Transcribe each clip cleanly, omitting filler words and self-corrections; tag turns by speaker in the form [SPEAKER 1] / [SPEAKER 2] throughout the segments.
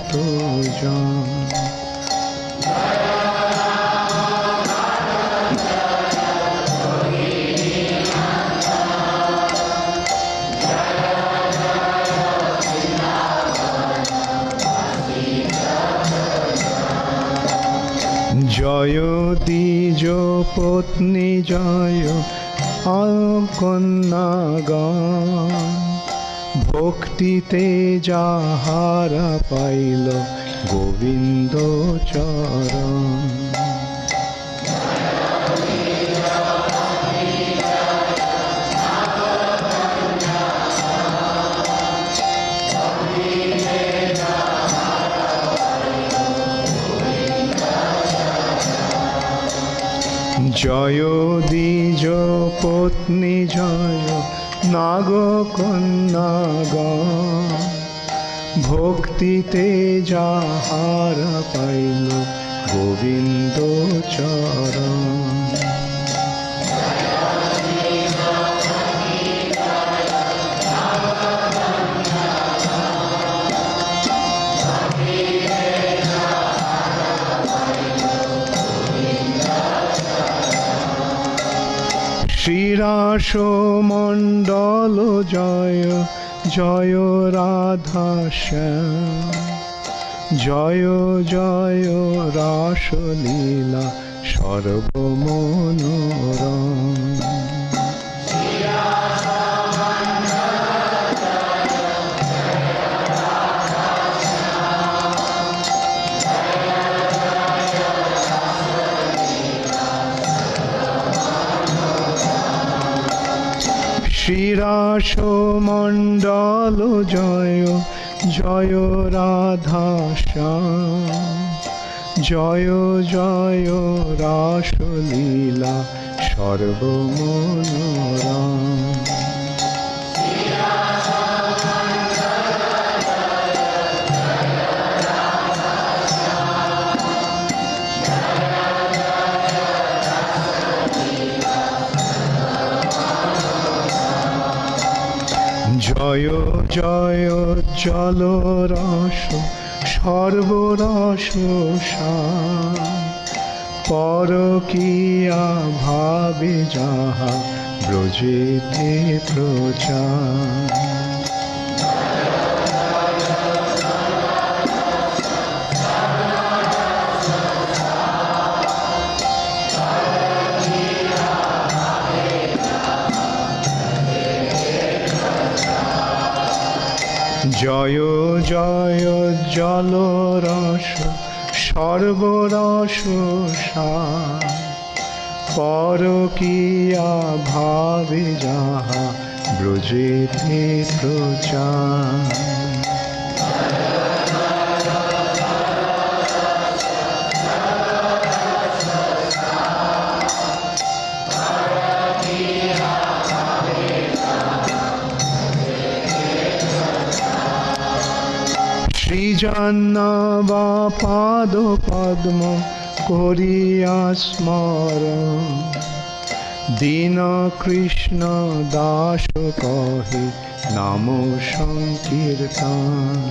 [SPEAKER 1] কত জন। জয় দ্বিজ পত্নী জয় কন্যাগণ, ভক্তিতে যাহারা পাইল গোবিন্দ চরণ। জয় দ্বিজ পত্নী জয় নাগ কন্যাগণ, ভক্তিতে যাহারা পাইল গোবিন্দ চরণ। শ্রীরাস মণ্ডল জয় জয় রাধা শ্যাম, জয় জয় রাসলীলা সর্বমনোরম। শ্রীরাস মণ্ডল জয় জয় রাধা শ্যাম, জয় জয় রাসলীলা সর্বমনোরম। জয় জয় জলরস সর্বরস সার, পরকীয়া ভাবে যাহা ব্রজেতে প্রচার। জয় জয় জলরস সর্বরস সার, পরকীয়া ভাবে যাহা ব্রজেতে প্রচার। শ্রীজাহ্নবা পাদ পদ্ম করিয়া স্মরণ, দীন কৃষ্ণ দাস কহে নাম সংকীর্তন।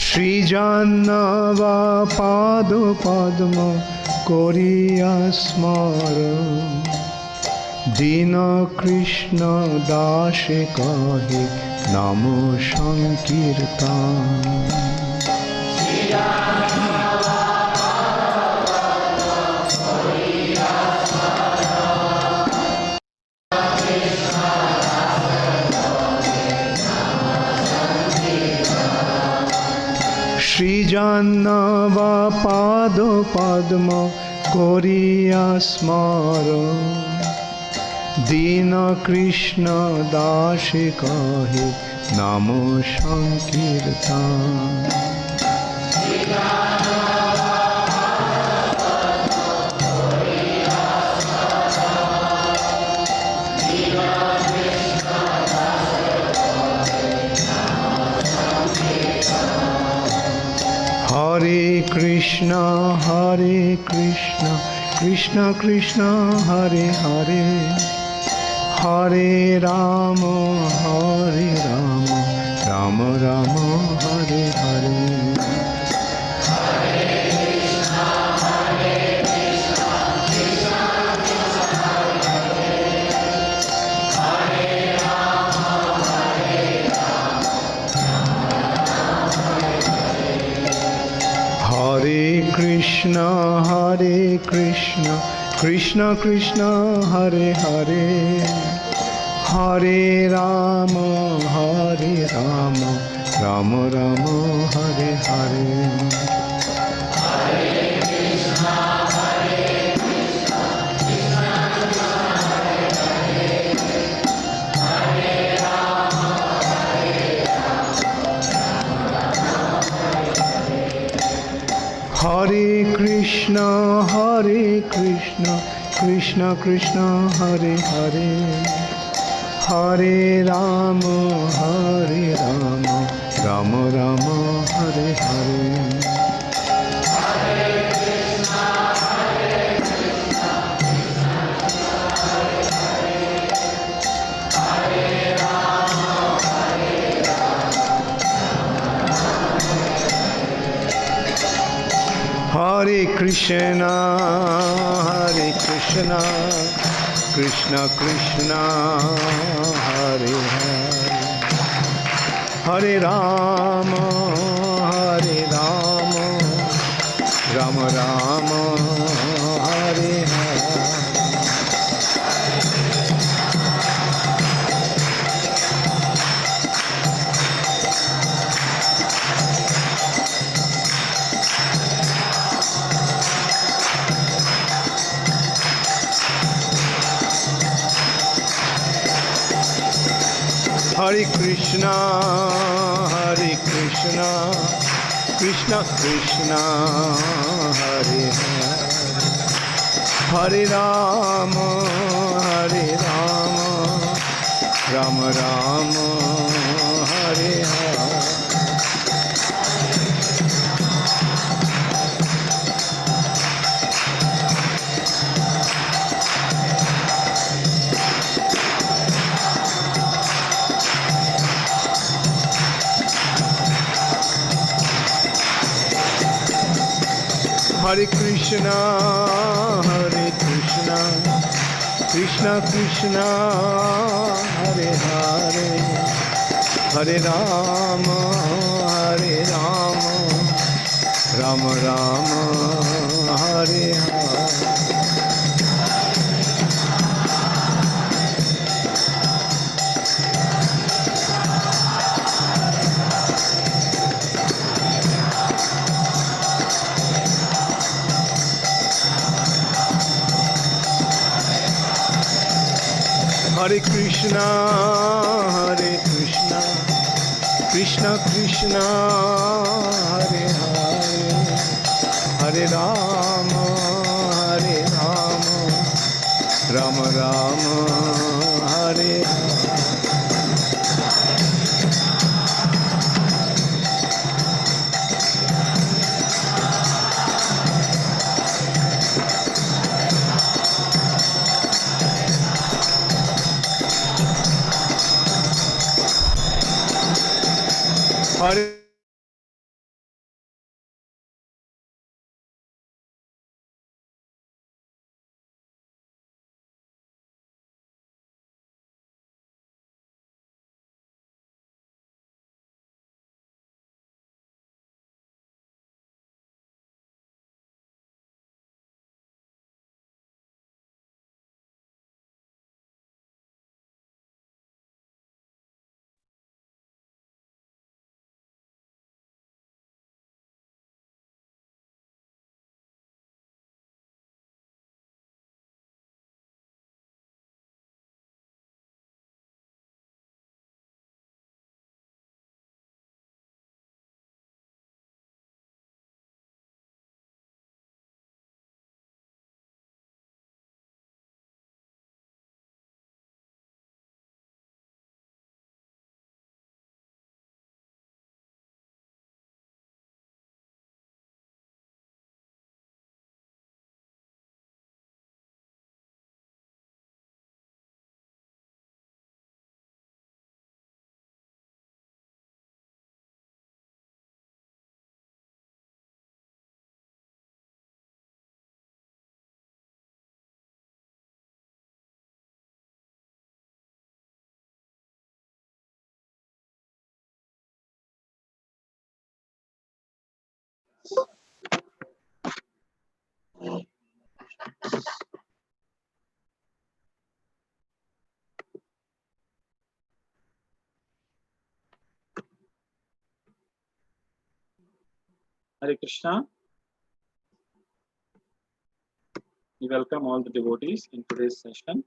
[SPEAKER 1] শ্রীজাহ্নবা পাদ পদ্ম করিয়া স্মরণ, দীন কৃষ্ণ দাস কহে নাম সংকীর্তন। শ্রীজাহ্নবা পাদ পদ্ম করিয়া স্মরণ, দীন কৃষ্ণ দাস কহে নাম সংকীর্তন। Hare Krishna, Krishna Krishna, Hare Hare, Hare Rama, Rama Rama, Hare Hare. Hare Krishna, Krishna Krishna, Hare Hare, Hare Rama, Rama Rama, Hare Hare. Hare Krishna, Krishna Krishna, Hare Hare, Hare Rama, Rama Rama, Hare Hare. Hare Krishna, Krishna Krishna, Hare Hare, Hare Rama, Rama Rama, Hare Hare. Hare Krishna, Krishna Krishna, Hare Hare, Hare Rama, Rama Rama, Hare Hare. Hare Krishna, Krishna Krishna, Hare Hare, Hare Rama, Rama Rama, Hare Hare. Hare Krishna, Krishna Krishna, Hare Hare, Hare Rama, Rama Rama, Hare Hare. Hare
[SPEAKER 2] Hare Krishna. We welcome all the devotees in today's session.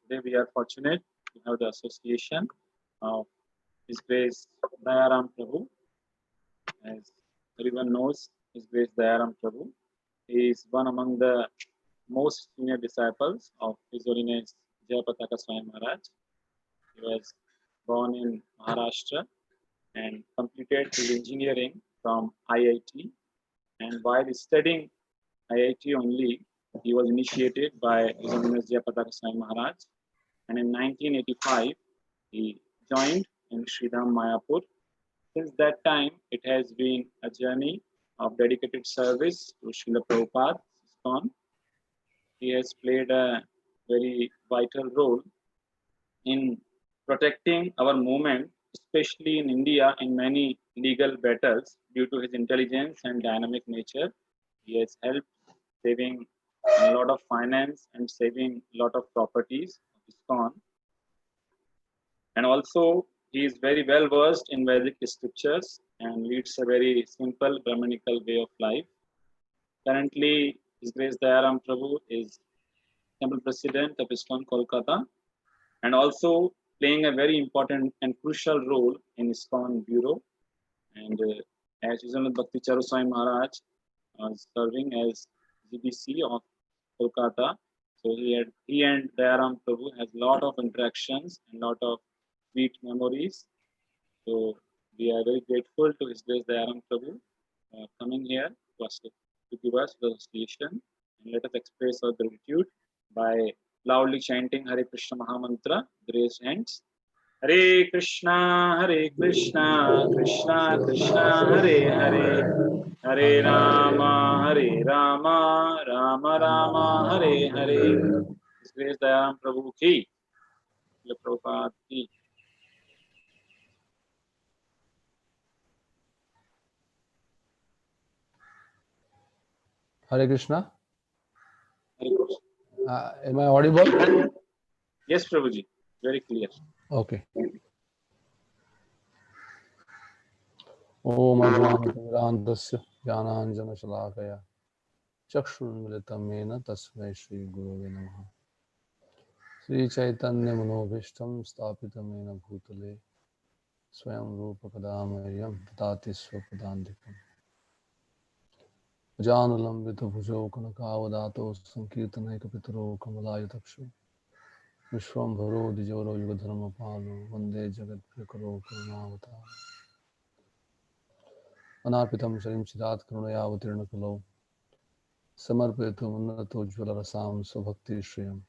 [SPEAKER 2] Today we are fortunate to have the association of His Grace Dayaram Prabhu. As everyone knows, His Grace Dayaram Prabhu. He is one among the most senior disciples of His Holiness Jayapataka Swami Maharaj. He was born in Maharashtra and completed his engineering from IIT. And while studying IIT only, he was initiated by His Holiness Jayapataka Swami Maharaj. And in 1985, he joined in Sridham Mayapur. Since that time, it has been a journey of dedicated service to Srila Prabhupada, ISKCON. He has played a very vital role in protecting our movement, especially in India, in many legal battles. Due to his intelligence and dynamic nature, he has helped saving a lot of finance and saving a lot of properties of ISKCON. And also, he is very well versed in Vedic scriptures and leads a very simple Brahmanical way of life. Currently, His Grace Dayaram Prabhu is Temple President of ISKCON Kolkata and also playing a very important and crucial role in ISKCON Bureau. And as His Holiness Bhakti Charu Swami Maharaj serving as GBC of Kolkata. So he and Dayaram Prabhu has a lot of interactions and lot of sweet memories. So we are very grateful to His Grace Dayaram Prabhu coming here to give us the association. And let us express our gratitude by loudly chanting Hare Krishna Mahamantra, raised hands. Hare Krishna, Krishna Krishna, Hare Hare, Hare Rama, Rama Rama, Hare Hare. His Grace Dayaram Prabhu ki, Srila Prabhupada ki.
[SPEAKER 3] Hare Krishna.
[SPEAKER 2] Hare Krishna.
[SPEAKER 3] Am I audible?
[SPEAKER 2] Yes, Prabhuji. Very clear.
[SPEAKER 3] Okay. Om Ajnanatirandasya Jnananjana Shalakaya Chakshurmilitam Mena Tasmai Shri Gurave Namaha Sri Chaitanya Manobhishtam Stapitam Mena Bhutale Swayam Rupa Kadamayam Tatati Swapadandikam Janulambita Bhujo Kanakavadato Sankirtanai Kapitaro Kamalaya Vishwam Bharo Dijoro Yugadharma Palo Vande Jagat Prikaro Karunavata Anarpitam Sharim Chirat Karunaya Avatirna Kalo Samarpetu Munnato Jvala Rasam Svabhakti Shriyam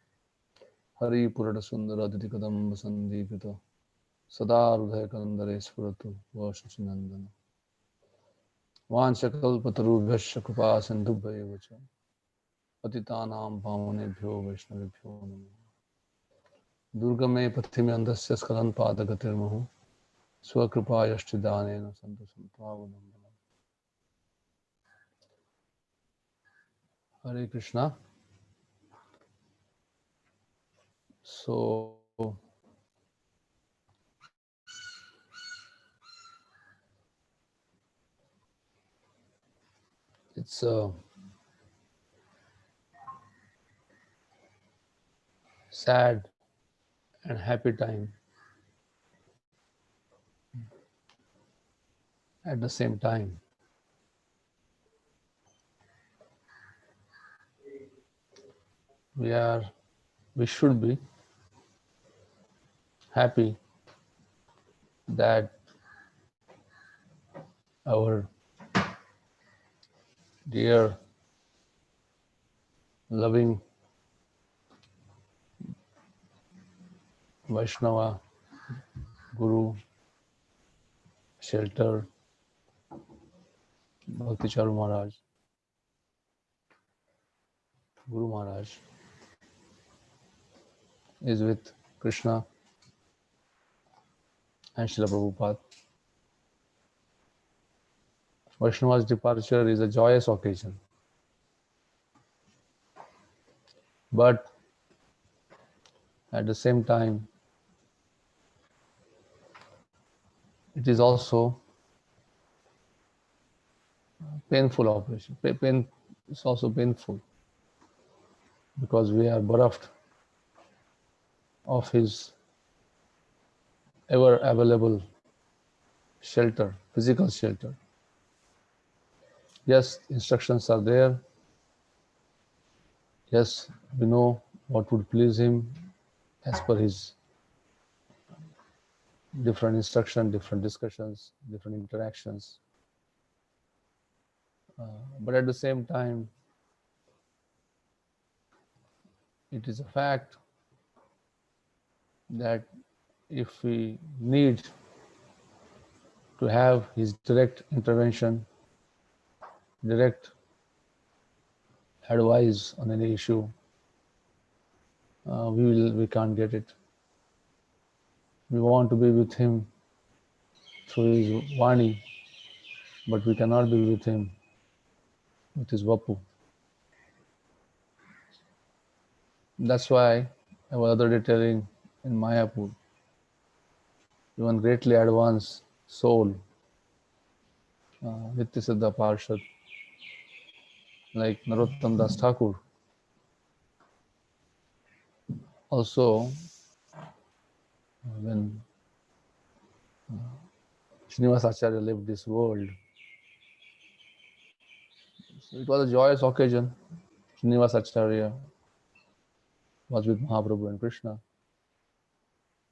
[SPEAKER 3] Hari Purata Sundara Didikadam Vasandipita Sada Rudhaya Kandare Spuratu Vashachinandana Vanchakalpataru Bhasya Kripa Sindhubhaya Vacha Patitanam Pavanebhyo Vaishnavibhyo Namo Durgame Pathime Andasya Skalan Padagatirmahu Swakripa Yashtidanena Santu Sampavanam. Hare Krishna. So, it's a sad and happy time at the same time. We should be happy that our dear loving Vaishnava Guru shelter Bhakti Charu Maharaj, Guru Maharaj is with Krishna and Srila Prabhupada. Vaishnava's departure is a joyous occasion. But at the same time, it is also painful operation. It's also painful because we are bereft of his ever available shelter, physical shelter. Yes, instructions are there. Yes, we know what would please him as per his different instruction, different discussions, different interactions. But at the same time, it is a fact that if we need to have his direct intervention, direct advice on any issue, we can't get it. We want to be with him through his Vani, but we cannot be with him with his Vapu. That's why our other detailing in Mayapur, even greatly advanced soul, Nityasiddha Parshad, like Narottam Das Thakur, also when Srinivas Acharya left this world, so it was a joyous occasion. Srinivas Acharya was with Mahaprabhu and Krishna,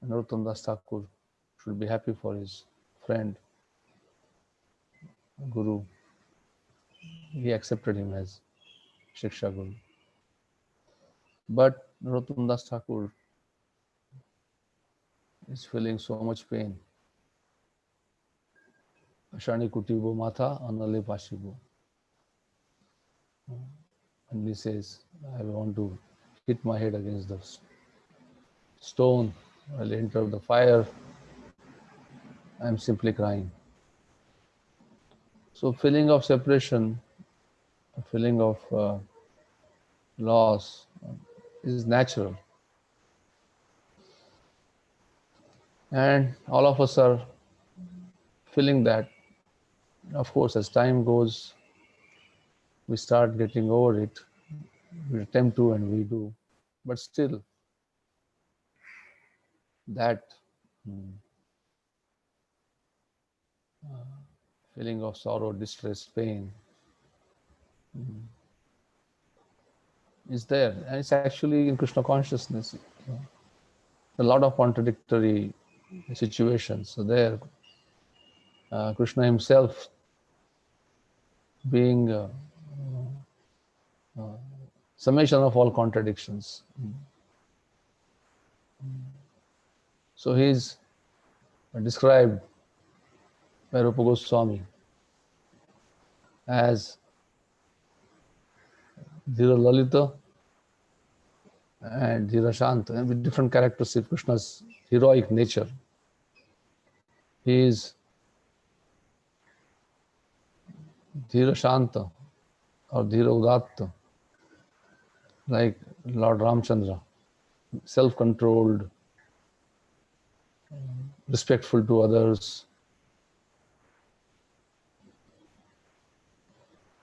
[SPEAKER 3] and Narottam Das Thakur should be happy for his friend, Guru. He accepted him as Shiksha Guru. But Narottam Das Thakur is feeling so much pain. Ashani kutibo matha anale pashibo. And he says, I want to hit my head against the stone. I'll enter the fire. I'm simply crying. So feeling of separation, a feeling of loss is natural. And all of us are feeling that. Of course, as time goes, we start getting over it. We attempt to and we do. But still, that feeling of sorrow, distress, pain is there. And it's actually in Krishna consciousness. A lot of contradictory situations. So there, Krishna himself being summation of all contradictions. So he is described by Rupa Goswami as Dhira Lalita and Dhira Shanta, and with different characteristics of Krishna's heroic nature. He is Dhira Shanta or Dhira Udatta, like Lord Ramchandra, self-controlled, respectful to others,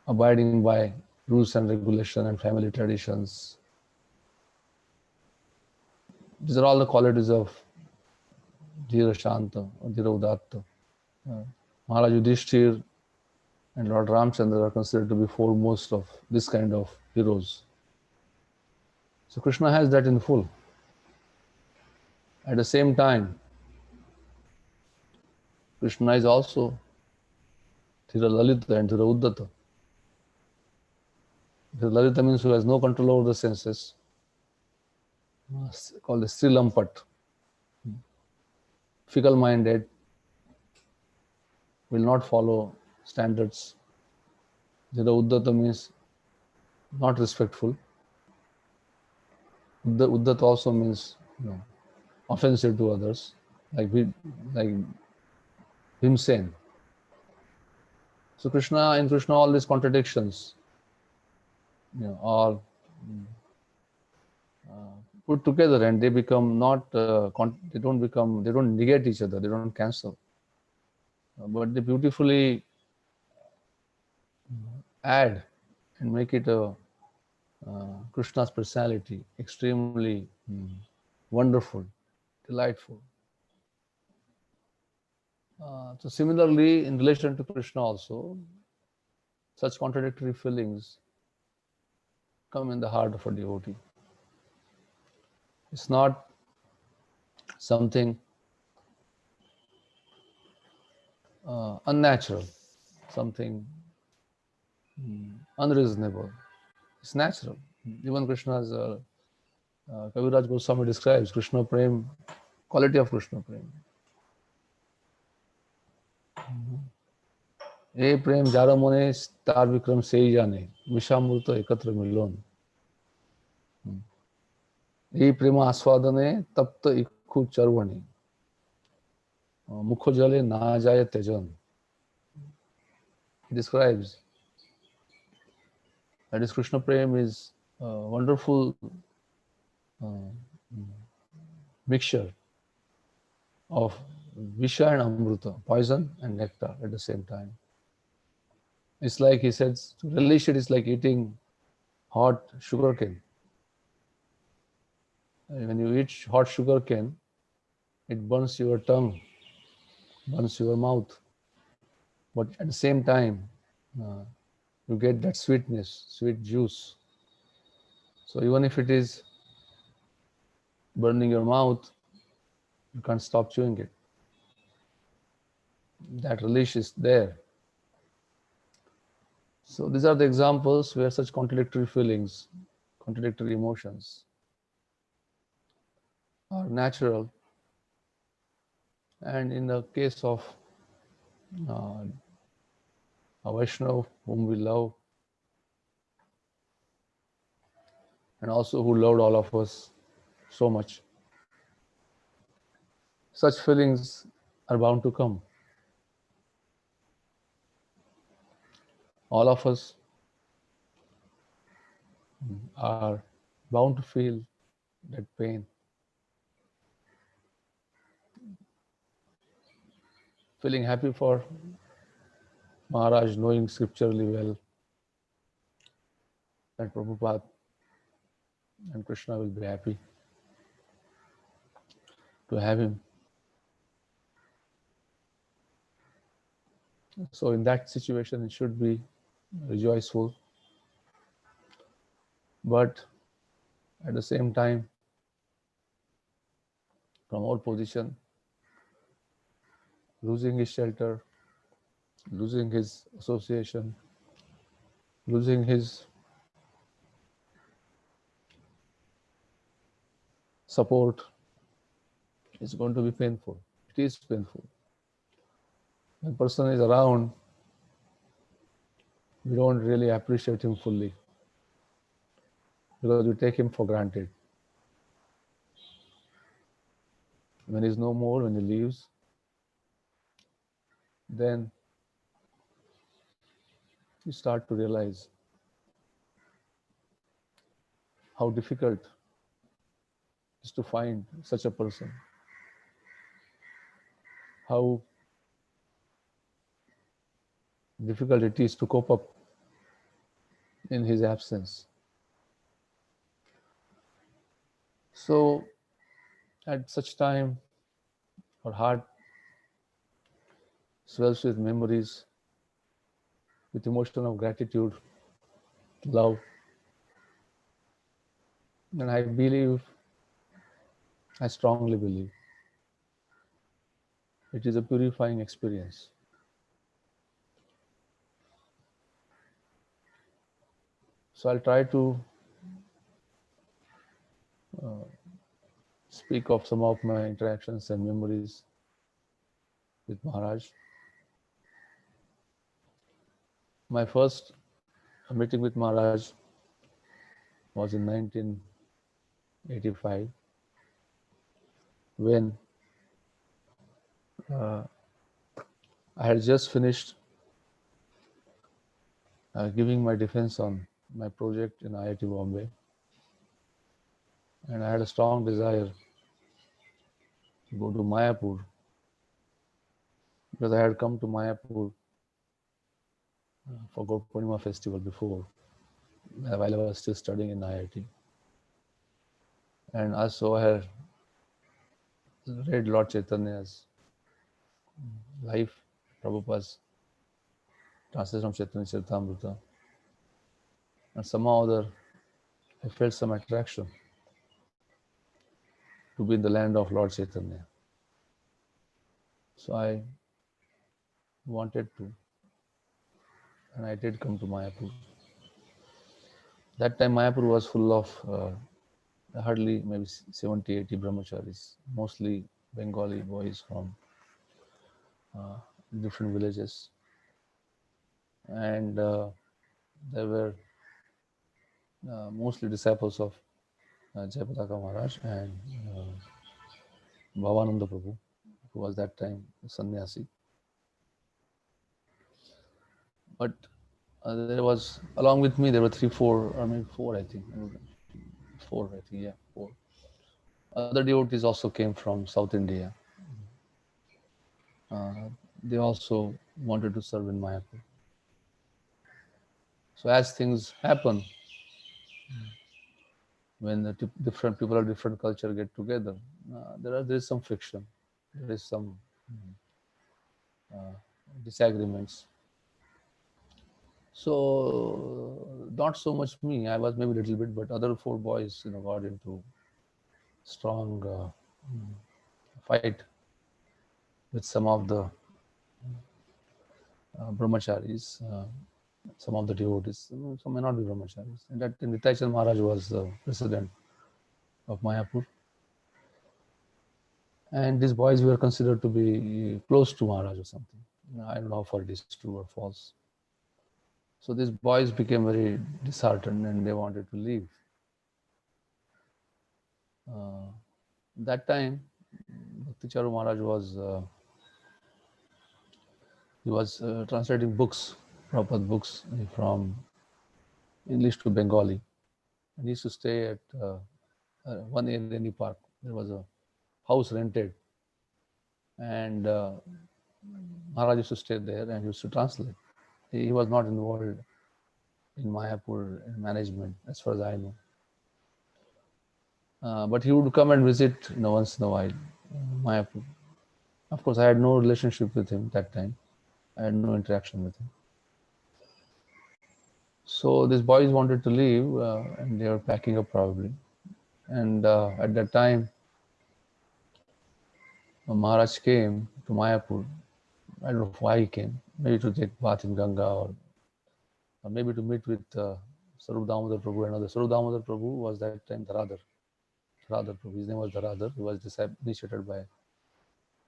[SPEAKER 3] abiding by rules and regulation and family traditions. These are all the qualities of Dhira Shanta or Dhira Udatta. Maharaj Yudhishthir and Lord Ramchandra are considered to be foremost of this kind of heroes. So Krishna has that in full. At the same time, Krishna is also Dhira Lalita and Dhira Uddata. Dhira Lalita means who has no control over the senses, called the Srilampat, fickle-minded, will not follow standards. Dhira Uddata means not respectful. Uddata also means offensive to others, like Bhimsen. So So in Krishna, all these contradictions, are put together, and they become not, they don't negate each other, they don't cancel, but they beautifully add and make it a Krishna's personality extremely wonderful, delightful. So similarly, in relation to Krishna also, such contradictory feelings come in the heart of a devotee. It's not something unnatural, something unreasonable. It's natural. Even Krishna's Kaviraj Goswami describes Krishna Prem, quality of Krishna Prem. ए प्रेम जारो मने तार विक्रम से ही जाने विषामृत एकत्र मिलन ए प्रेम आस्वादने तप्त इखु चर्वणे मुख जले ना जाए त्यजन. He describes that his Krishna Prem is a wonderful mixture of Visha and Amruta, poison and nectar at the same time. It's like, he says, to relish it is like eating hot sugar cane. When you eat hot sugar cane, it burns your tongue, burns your mouth. But at the same time, you get that sweetness, sweet juice. So even if it is burning your mouth, you can't stop chewing it. That relish is there. So these are the examples where such contradictory feelings, contradictory emotions are natural. And in the case of a Vaishnava whom we love, and also who loved all of us so much, such feelings are bound to come. All of us are bound to feel that pain. Feeling happy for Maharaj, knowing scripturally well that Prabhupada and Krishna will be happy to have him. So in that situation, it should be rejoiceful. But at the same time, from our position, losing his shelter, losing his association, losing his support is going to be painful. It is painful. When a person is around, we don't really appreciate him fully because we take him for granted. When he's no more, when he leaves, then you start to realize how difficult it is to find such a person, how difficult it is to cope up in his absence. So at such time, our heart swells with memories, with emotion of gratitude, love. And I strongly believe, it is a purifying experience. So I'll try to speak of some of my interactions and memories with Maharaj. My first meeting with Maharaj was in 1985, when I had just finished giving my defense on my project in IIT Bombay, and I had a strong desire to go to Mayapur because I had come to Mayapur for Gaur Purnima festival before, while I was still studying in IIT. And also I had read Lord Chaitanya's life, Prabhupada's translation of Chaitanya Charitamrita, and somehow or other I felt some attraction to be in the land of Lord Chaitanya. So I wanted to, and I did come to Mayapur. That time Mayapur was full of hardly maybe 70, 80 brahmacharis, mostly Bengali boys from different villages. And there were mostly disciples of Jayapataka Maharaj and Bhavananda Prabhu, who was that time a sannyasi. But there was, along with me, there were 3, 4, or maybe 4, I think. 4, I think, yeah, 4. Other devotees also came from South India. They also wanted to serve in Mayapur. So as things happen, when the different people of different culture get together, there is some friction, there is some disagreements. So not so much me, I was maybe a little bit, but other 4 boys, got into strong fight with some of the brahmacharis, some of the devotees, some may not be brahmacharis. And that Nityanand Maharaj was the president of Mayapur. And these boys were considered to be close to Maharaj or something. I don't know if it is true or false. So these boys became very disheartened and they wanted to leave. That time, Bhakti Charu Maharaj was translating books, Prabhupada books from English to Bengali. And he used to stay at one Ereni Park. There was a house rented. And Maharaj used to stay there and he used to translate. He was not involved in Mayapur management, as far as I know. But he would come and visit once in a while, Mayapur. Of course, I had no relationship with him that time. I had no interaction with him. So these boys wanted to leave and they were packing up probably. And at that time, Maharaj came to Mayapur. I don't know why he came. Maybe to take bath in Ganga or maybe to meet with Sarup Damodar Prabhu. Another Sarup Damodar Prabhu was that time Dharadhar Prabhu. His name was Dharadhar. He was initiated by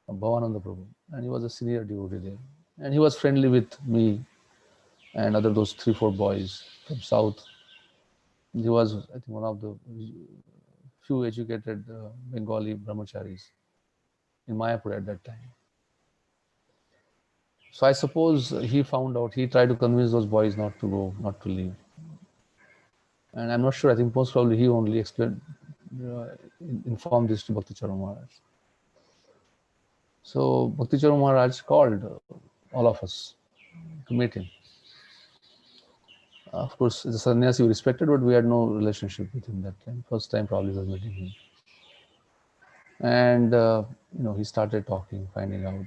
[SPEAKER 3] Bhavananda Prabhu, and he was a senior devotee there. And he was friendly with me and those 3, 4 boys from South. He was, I think, one of the few educated Bengali brahmacharis in Mayapur at that time. So I suppose he found out, he tried to convince those boys not to go, not to leave. And I'm not sure, I think most probably he only informed this to Bhakti Charu Maharaj. So Bhakti Charu Maharaj called all of us to meet him. Of course, the sannyasi we respected, but we had no relationship with him that time. First time probably was meeting him. And, he started talking, finding out.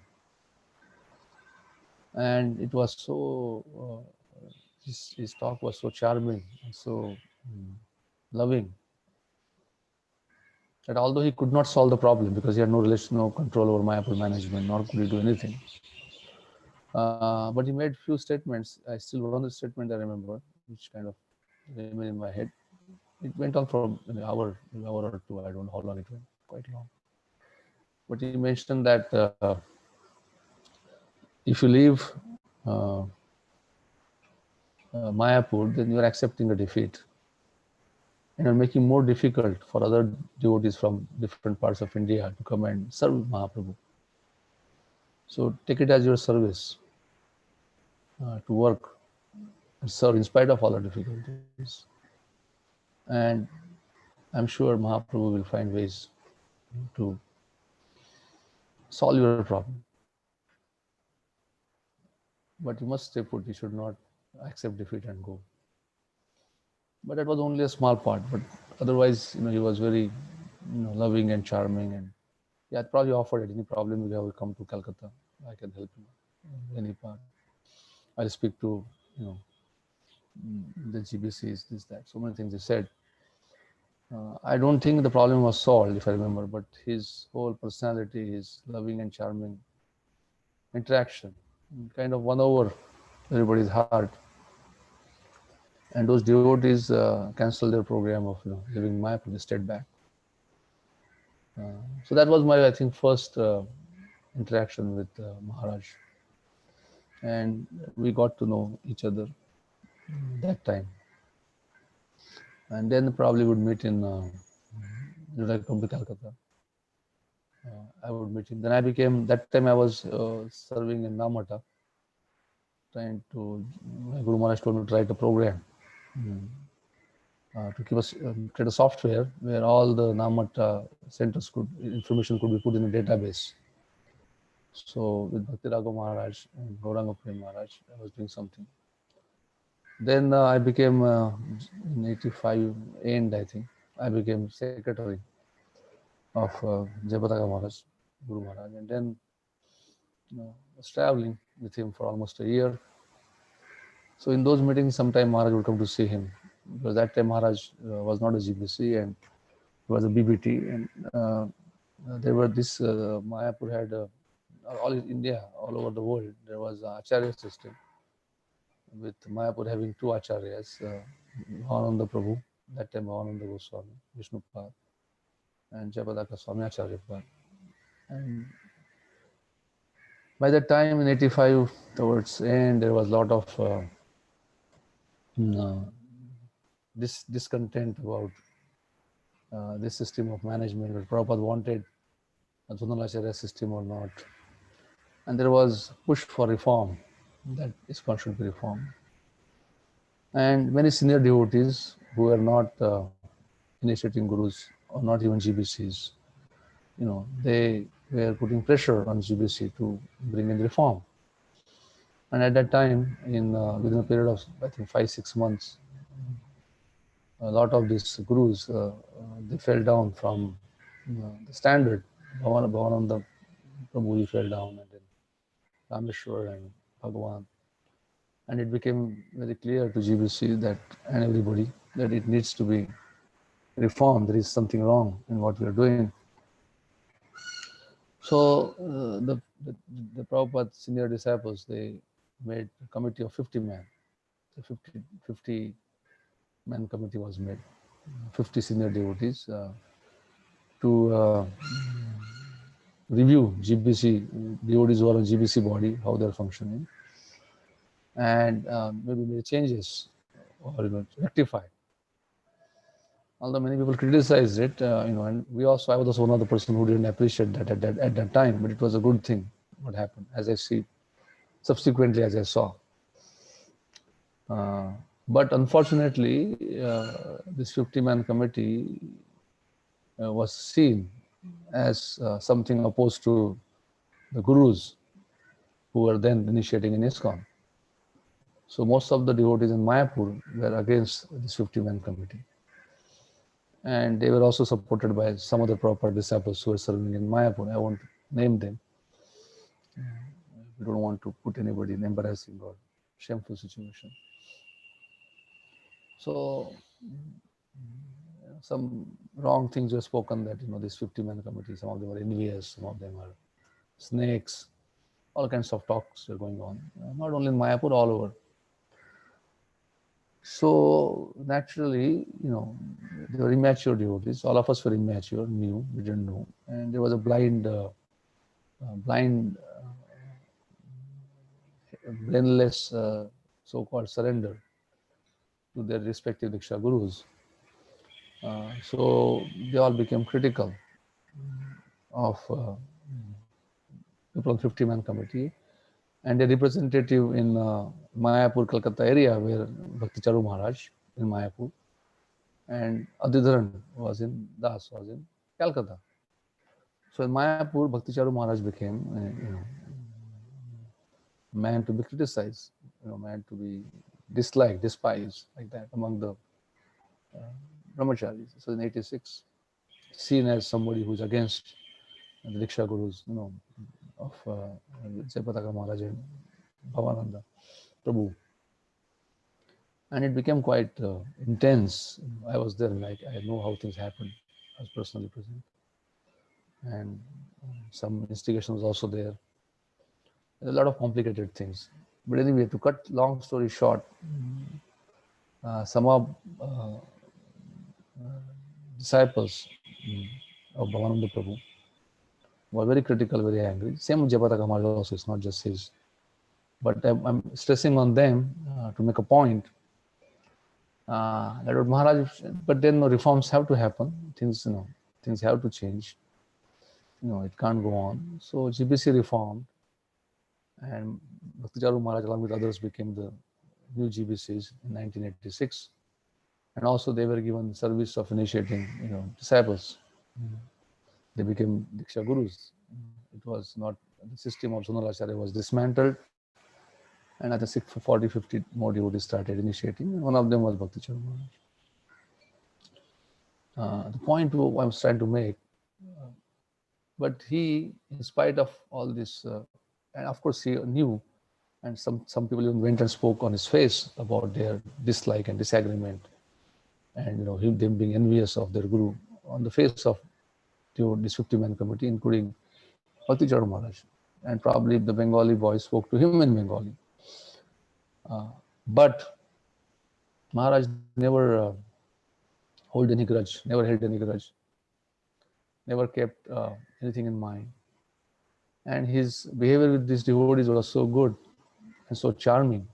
[SPEAKER 3] And it was so, his talk was so charming, so loving, that although he could not solve the problem because he had no control over Mayapur management, nor could he do anything. But he made few statements. I still one of the statement I remember, which kind of remain in my head. It went on for an hour or 2. I don't know how long it went, quite long. But he mentioned that if you leave Mayapur, then you are accepting a defeat. And you're making more difficult for other devotees from different parts of India to come and serve Mahaprabhu. So take it as your service to work and serve in spite of all the difficulties. And I'm sure Mahaprabhu will find ways to solve your problem. But you must stay put. You should not accept defeat and go. But that was only a small part. But otherwise, he was very, loving and charming. And yeah, probably offered at any problem you have, will come to Calcutta. I can help you in any part. I'll speak to, the GBCs, this, that. So many things he said. I don't think the problem was solved, if I remember, but his whole personality, his loving and charming interaction, kind of won over everybody's heart. And those devotees canceled their program of living Mayapur, they stayed back. So that was my, I think, first interaction with Maharaj. And we got to know each other that time. And then probably would meet in, when I come to Calcutta. I would meet him. Then I became, that time I was serving in Namata, trying to, my Guru Maharaj told me to write a program to keep us, create a software where all the Namata centers information could be put in a database. So with Bhakti Charu Maharaj and Gauranga Prem Maharaj, I was doing something. Then I became, in 85 end, I think, I became secretary of Jayapataka Maharaj, Guru Maharaj. And then was traveling with him for almost a year. So in those meetings, sometime Maharaj would come to see him. Because that time Maharaj was not a GBC and he was a BBT. And there were this, Mayapur had, all in India, all over the world, there was an Acharya system, with Mayapur having two Acharyas, Mahananda Prabhu, that time Mahananda Goswami, Vishnupad, and Jayapataka Swami Acharya Pad. And by that time in 85, towards end, there was a lot of discontent about this system of management, whether Prabhupada wanted a zonal Acharya system or not. And there was push for reform, that ISKCON should be reformed. And many senior devotees who were not initiating gurus or not even GBCs, they were putting pressure on GBC to bring in reform. And at that time, within a period of, I think, 5-6 months, a lot of these gurus, they fell down from the standard. Bhavananda Prabhu, he fell down, and then Rameshwar and Bhagavan. And it became very clear to GBC that, and everybody, that it needs to be reformed. There is something wrong in what we are doing. So the Prabhupada senior disciples, they made a committee of 50 men. The 50 man committee was made, 50 senior devotees, to review GBC, devotees who are on GBC body, how they are functioning, and maybe make changes or rectify. Although many people criticized it, and I was also one of the person who didn't appreciate that at that time, but it was a good thing what happened, as I see subsequently, as I saw. But unfortunately, this 50-man committee was seen as something opposed to the gurus who were then initiating in ISKCON. So most of the devotees in Mayapur were against this 50-man committee. And they were also supported by some other proper disciples who were serving in Mayapur. I won't name them. We don't want to put anybody in embarrassing or shameful situation. So some wrong things were spoken that, this 50-man committee, some of them were envious, some of them are snakes, all kinds of talks were going on, not only in Mayapur, all over. So naturally, they were immature devotees. All of us were immature, new, we didn't know. And there was a brainless, so-called surrender to their respective Diksha gurus. So they all became critical of people on 50-man committee. and a representative in Mayapur, Calcutta area, where Bhakti Charu Maharaj in Mayapur, and Adidharan was in Calcutta. So in Mayapur, Bhakti Charu Maharaj became man to be criticized, man to be disliked, despised, like that among the brahmacharis. So in '86, seen as somebody who's against the Diksha Gurus, of Jayapataka Maharaj and Bhavananda Prabhu. And it became quite intense. I was there, like I know how things happened. I was personally present. And some instigation was also there. A lot of complicated things. But anyway, to cut long story short, some of disciples of Bhavananda Prabhu were very critical, very angry. Same with Jayapataka Maharaj also, it's not just his. But I'm stressing on them to make a point that Maharaj, but then reforms have to happen. Things have to change. It can't go on. So GBC reformed, and Bhakti Charu Maharaj along with others became the new GBCs in 1986. And also they were given service of initiating, disciples. They became Diksha Gurus. It was not, the system of Sunal Acharya was dismantled, and I think 40, 50 more devotees started initiating. And one of them was Bhakti Charu Maharaj. The point I was trying to make, but he, in spite of all this, and of course he knew, and some people even went and spoke on his face about their dislike and disagreement, and them being envious of their guru on the face of this 50-man committee, including Bhakti Charu Maharaj, and probably the Bengali boy spoke to him in Bengali. But Maharaj never held any grudge, never kept anything in mind. And his behavior with these devotees was so good and so charming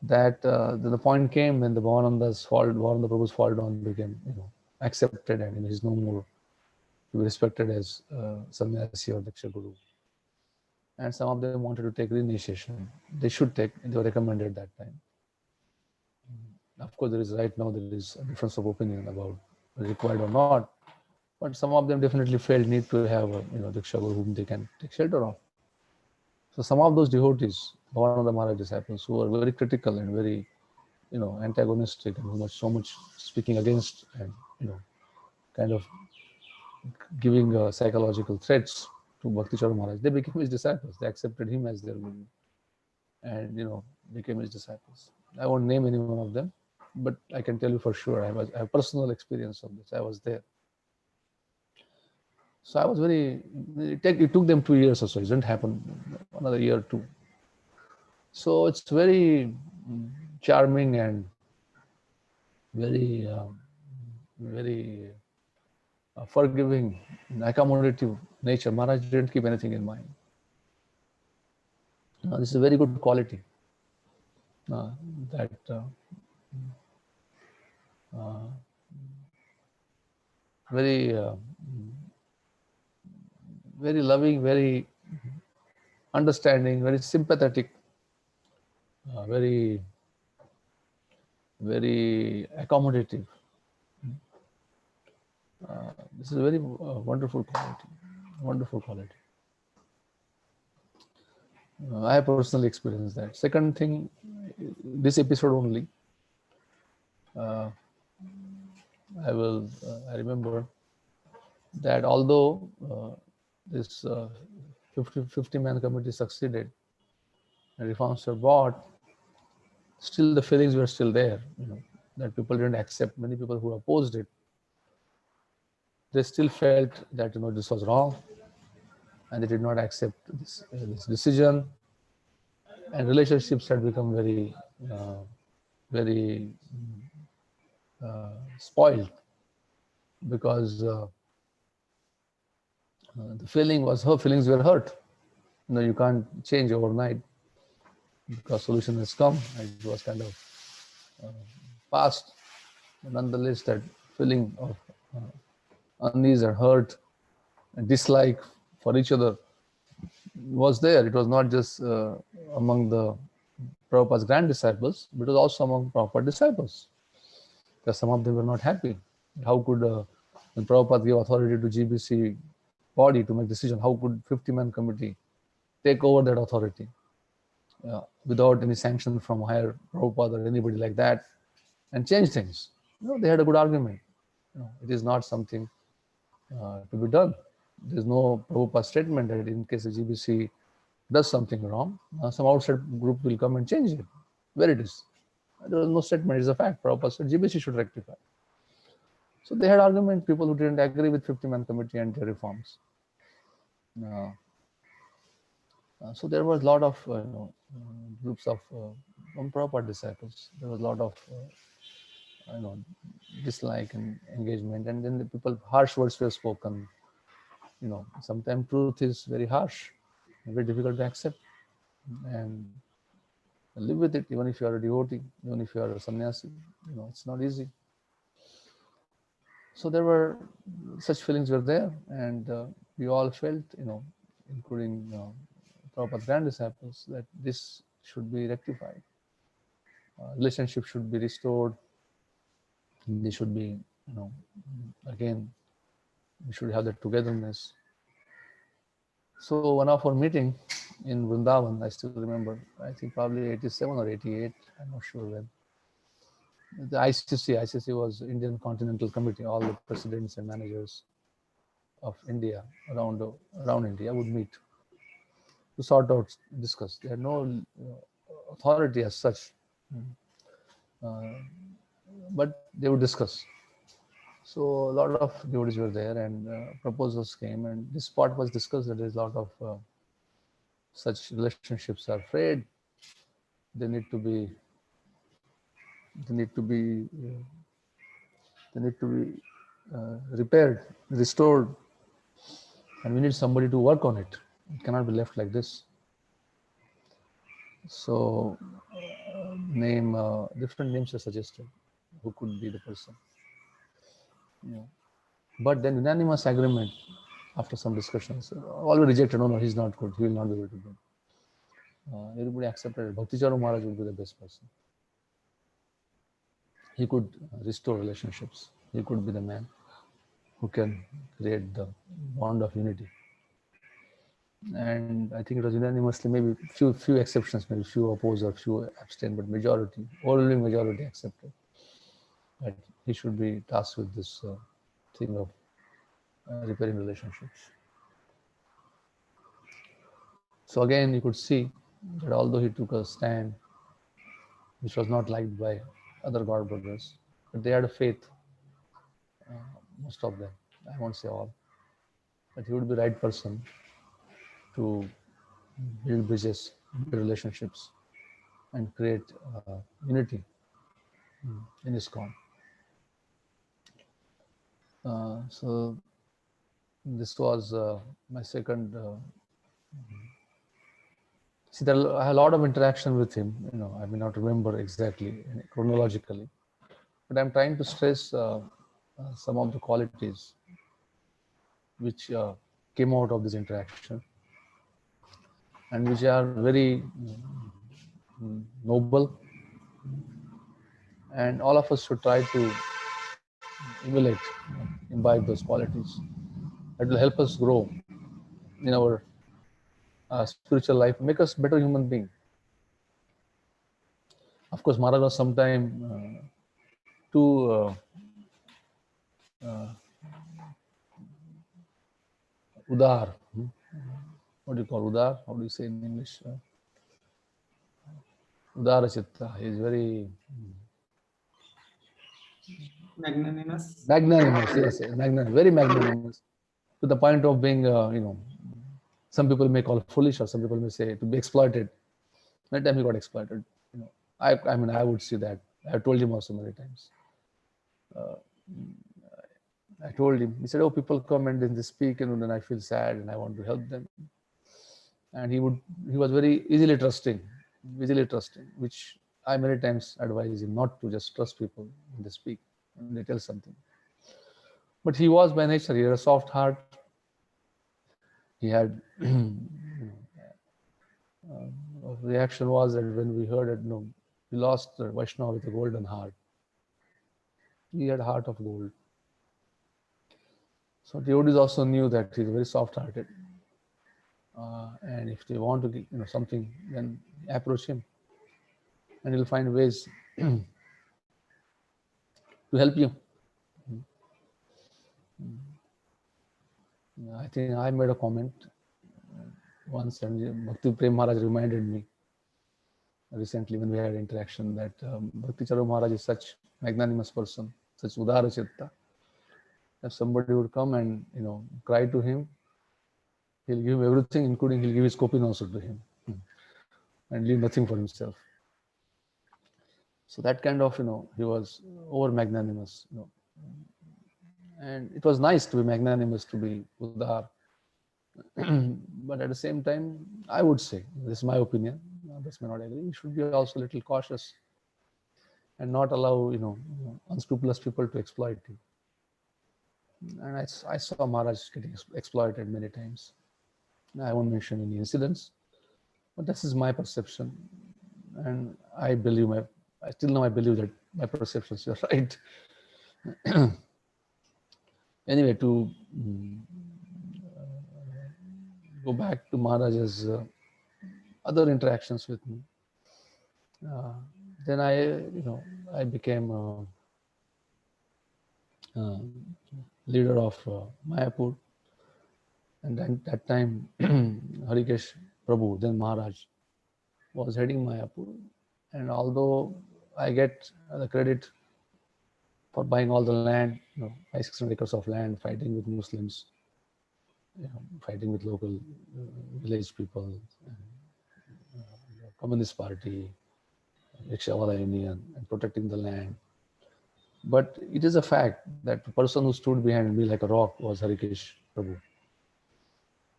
[SPEAKER 3] that the point came when the Bhavananda Prabhu's fall down became accepted, and he's no more to be respected as sannyasi or Diksha Guru. And some of them wanted to take reinitiation. They should take, they were recommended that time. Of course, there is a difference of opinion about required or not. But some of them definitely felt need to have a Diksha Guru whom they can take shelter of. So some of those devotees, Bhavananda Maharaj disciples, who were very critical and very antagonistic, and who were so much speaking against and kind of giving psychological threats to Bhakti Charu Maharaj, they became his disciples. They accepted him as their guru, and became his disciples. I won't name any one of them, but I can tell you for sure, I have personal experience of this. I was there. So I was it took them 2 years or so. It didn't happen another year or two. So it's very charming and very, very forgiving, accommodative nature. Maharaj didn't keep anything in mind. This is a very good quality that very very loving, very understanding, very sympathetic, very accommodative. This is a very wonderful quality. I have personally experienced that. Second thing, this episode only, I remember that although this 50-man committee succeeded and reforms were brought, still the feelings were still there, that people didn't accept. Many people who opposed it, they still felt that this was wrong, and they did not accept this decision, and relationships had become very spoiled, because the feelings were hurt. You can't change overnight, because solution has come and it was kind of past. But nonetheless, that feeling of unease and hurt and dislike for each other was there. It was not just among the Prabhupada's grand disciples, but it was also among Prabhupada's disciples. Because some of them were not happy. How could, when Prabhupada gave authority to GBC body to make decision, how could 50-man committee take over that authority without any sanction from higher Prabhupada or anybody like that and change things? They had a good argument. It is not something to be done. There's no Prabhupada statement that in case the GBC does something wrong, some outside group will come and change it. Where it is? There was no statement. It's a fact. Prabhupada said GBC should rectify. So they had argument, people who didn't agree with 50-man committee and their reforms. So there was a lot of groups of Prabhupada disciples. There was a lot of dislike and engagement, and then the people, harsh words were spoken. Sometimes truth is very harsh, very difficult to accept, and live with it. Even if you are a devotee, even if you are a sannyasi, it's not easy. So there were such feelings were there, and we all felt, including Prabhupada's grand disciples, that this should be rectified. Relationship should be restored. They should be, again, we should have that togetherness. So one of our meeting in Vrindavan, I still remember, I think probably 87 or 88, I'm not sure when. The ICC was Indian Continental Committee. All the presidents and managers of India around India would meet to sort out, discuss. They had no authority as such, but they would discuss. So a lot of devotees were there, and proposals came, and this part was discussed. That there is a lot of such relationships are frayed. They need to be repaired, restored, and we need somebody to work on it. It cannot be left like this. So different names are suggested who could be the person. But then unanimous agreement after some discussions, all were rejected. No, he's not good. He will not be able to do it. Everybody accepted it. Bhakti Charu Maharaj would be the best person. He could restore relationships. He could be the man who can create the bond of unity. And I think it was unanimously, maybe few exceptions, maybe few oppose or few abstain, but majority, overwhelming majority accepted that he should be tasked with this thing of repairing relationships. So again, you could see that although he took a stand which was not liked by other God brothers, but they had a faith, most of them, I won't say all, that he would be the right person to build bridges, build relationships, and create unity in ISKCON. So this was my second. See, I had a lot of interaction with him. I may not remember exactly chronologically, but I'm trying to stress some of the qualities which came out of this interaction, and which are very noble, and all of us should try to emulate, imbibe those qualities. That will help us grow in our spiritual life, make us better human being. Of course, Maharaj was sometime too udar. What do you call udar? How do you say in English? Udara chitta. He is very
[SPEAKER 4] Magnanimous.
[SPEAKER 3] Magnanimous, yes, magnanimous, very magnanimous, to the point of being, some people may call foolish, or some people may say to be exploited. Many times he got exploited. I mean, I would see that. I have told him also many times. I told him. He said, "Oh, people come and then they speak, and then I feel sad, and I want to help them." And he was very easily trusting, which I many times advise him not to just trust people when they speak, when they tell something. But he was by nature, he had a soft heart. He had reaction was that when we heard that, we lost the Vaishnava with a golden heart. He had a heart of gold. So devotees also knew that he's very soft-hearted, and if they want to get, something, then approach him, and he'll find ways to help you. I think I made a comment once, and Bhakti Prem Maharaj reminded me recently when we had interaction that Bhakti Charu Maharaj is such magnanimous person, such udara chitta. If somebody would come and cry to him, he'll give everything, including he'll give his copin also to him, and leave nothing for himself. So that kind of, he was over magnanimous, and it was nice to be magnanimous, to be udar. But at the same time, I would say, this is my opinion, others may not agree, you should be also a little cautious and not allow, unscrupulous people to exploit you. And I saw Maharaj getting exploited many times. I won't mention any incidents, but this is my perception, and I believe I believe that my perceptions are right. Anyway, to go back to Maharaj's other interactions with me, then I became leader of Mayapur, and at that time Harikesh Prabhu, then Maharaj, was heading Mayapur, and although I get the credit for buying all the land, 500-600 acres of land, fighting with Muslims, fighting with local village people, Communist Party, Rickshawala Union, and protecting the land. But it is a fact that the person who stood behind me like a rock was Harikesh Prabhu.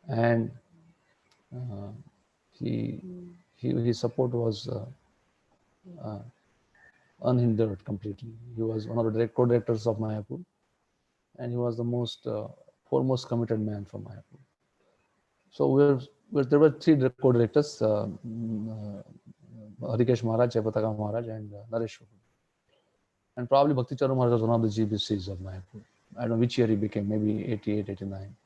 [SPEAKER 3] And his support was unhindered completely. He was one of the co-directors of Mayapur, and he was the most foremost committed man for Mayapur. So there were three co-directors, Harikesh Maharaj, Jayapataka Maharaj, and Naresh Prabhu. And probably Bhakti Charu Maharaj was one of the GBCs of Mayapur. I don't know which year he became, maybe 88, 89.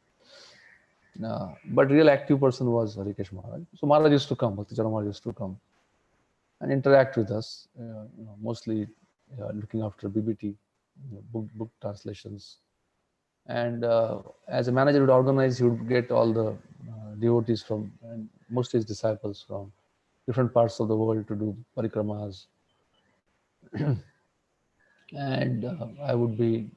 [SPEAKER 3] But real active person was Harikesh Maharaj. So Maharaj used to come, Bhakti Charu Maharaj used to come and interact with us, mostly looking after BBT, book translations. And as a manager would organize, he would get all the devotees from, and mostly his disciples from different parts of the world to do parikramas. And I would be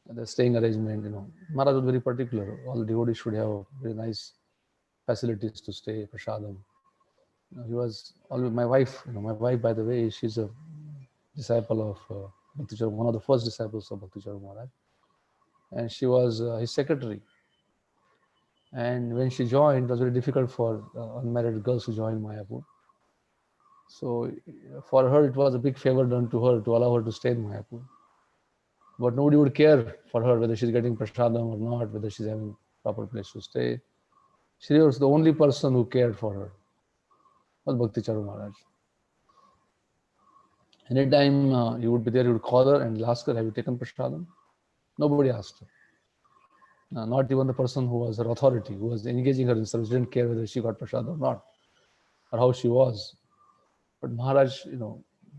[SPEAKER 3] the staying arrangement, Maharaj was very particular. All the devotees should have very nice facilities to stay, prasadam. He was always, my wife, by the way, she's a disciple of Bhakti Charu, one of the first disciples of Bhakti Charu Maharaj. And she was his secretary. And when she joined, it was very difficult for unmarried girls to join Mayapur. So for her, it was a big favor done to her to allow her to stay in Mayapur. But nobody would care for her whether she's getting prasadam or not, whether she's having proper place to stay. She was the only person who cared for her, was Bhakti Charu Maharaj. Anytime you would be there, you would call her and ask her, have you taken prasadam? Nobody asked her. Not even the person who was her authority, who was engaging her in service, didn't care whether she got prasadam or not, or how she was. But Maharaj,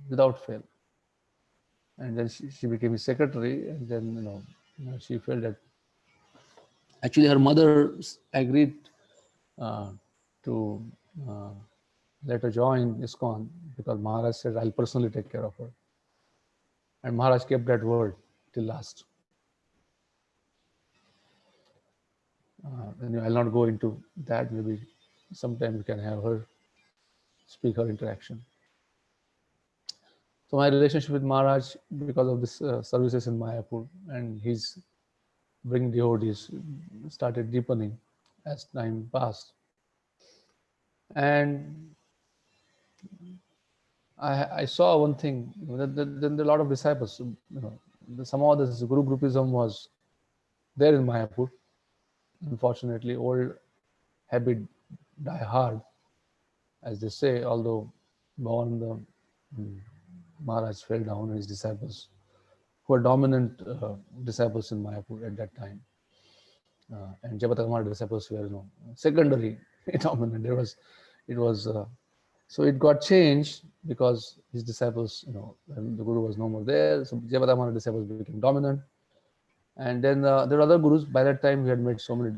[SPEAKER 3] without fail. And then she became his secretary, and then, she felt that actually her mother agreed to let her join ISKCON because Maharaj said, I'll personally take care of her. And Maharaj kept that word till last. And I'll not go into that. Maybe sometime we can have her speak her interaction. So my relationship with Maharaj, because of this services in Mayapur and his bringing devotees, started deepening as time passed. And I saw one thing, then there are a lot of disciples, somehow this Guru Groupism was there in Mayapur. Unfortunately, old habit die hard. as they say, although Bhavananda Maharaj fell down and his disciples, who were dominant disciples in Mayapur at that time, and Jayapataka Maharaj disciples were, secondary dominant. It was so it got changed because his disciples, when the Guru was no more there, so Jayapataka Maharaj disciples became dominant. And then there were other gurus. By that time, we had made so many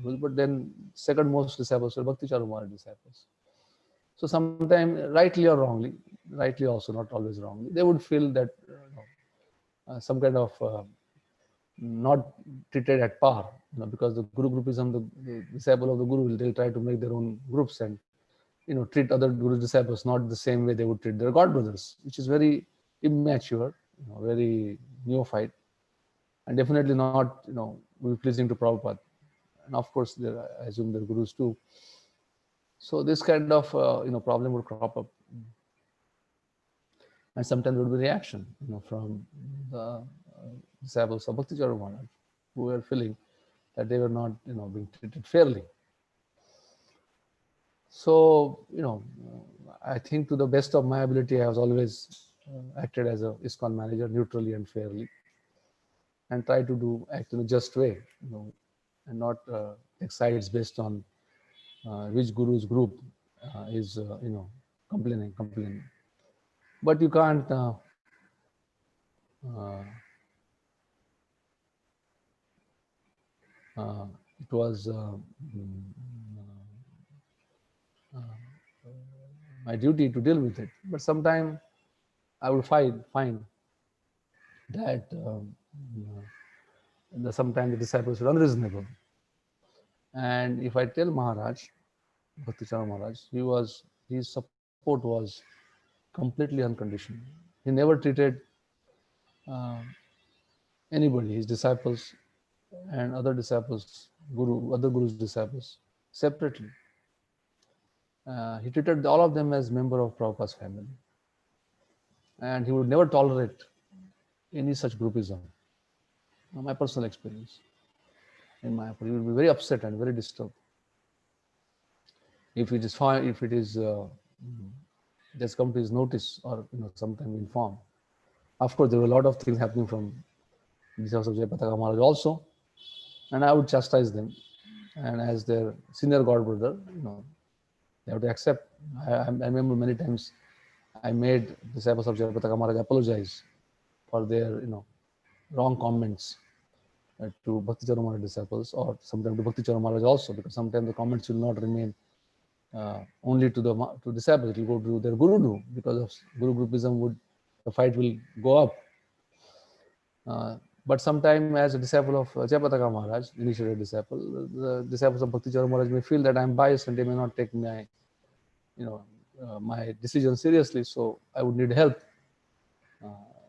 [SPEAKER 3] gurus, but then second most disciples were Bhakti Charu Maharaj disciples. So sometimes, rightly or wrongly, rightly also, not always wrongly, they would feel that some kind of not treated at par, because the Guru groupism, the disciple of the Guru, they'll try to make their own groups and treat other Guru disciples not the same way they would treat their god brothers, which is very immature, very neophyte, and definitely not will be pleasing to Prabhupada. And of course, I assume they're gurus too. So this kind of problem would crop up, and sometimes there would be reaction, from the disciples of Bhakti Charu Maharaj, who were feeling that they were not, being treated fairly. So, I think to the best of my ability, I was always acted as a ISKCON manager, neutrally and fairly, and try to act in a just way, and not take sides based on which guru's group is, complaining. But you can't. It was my duty to deal with it. But sometimes I would find that sometimes the disciples were unreasonable. And if I tell Maharaj, Bhakti Charu Maharaj, his support was completely unconditional. He never treated anybody, his disciples and other disciples, other Guru's disciples, separately. He treated all of them as member of Prabhupada's family. And he would never tolerate any such groupism. My personal experience in Mayapur, he would be very upset and very disturbed if it is fine, if it is just come to his notice or sometime informed. Of course, there were a lot of things happening from disciples of Jayapataka Maharaj also, and I would chastise them. And as their senior god brother, they have to accept. I remember many times I made disciples of Jayapataka Maharaj apologize for their wrong comments to Bhakti Charu Maharaj disciples, or sometimes to Bhakti Charu Maharaj also, because sometimes the comments will not remain only to disciples, it will go to their guru, because of guru groupism the fight will go up. But sometimes as a disciple of Jayapataka Maharaj, initiated disciple, the disciples of Bhakti Charu Maharaj may feel that I am biased and they may not take my my decision seriously, so I would need help,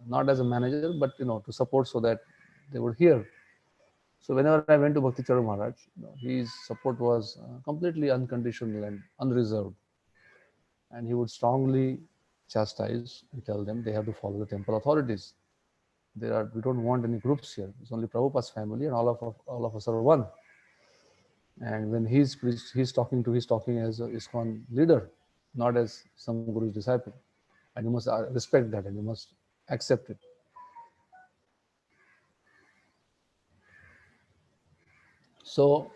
[SPEAKER 3] not as a manager, but to support, so that they would hear. So whenever I went to Bhakti Charu Maharaj, his support was completely unconditional and unreserved, and he would strongly chastise and tell them they have to follow the temple authorities. We don't want any groups here. It's only Prabhupada's family, and all of us are one. And when he's talking as a ISKCON leader, not as some guru's disciple. And you must respect that, and you must accept it. So,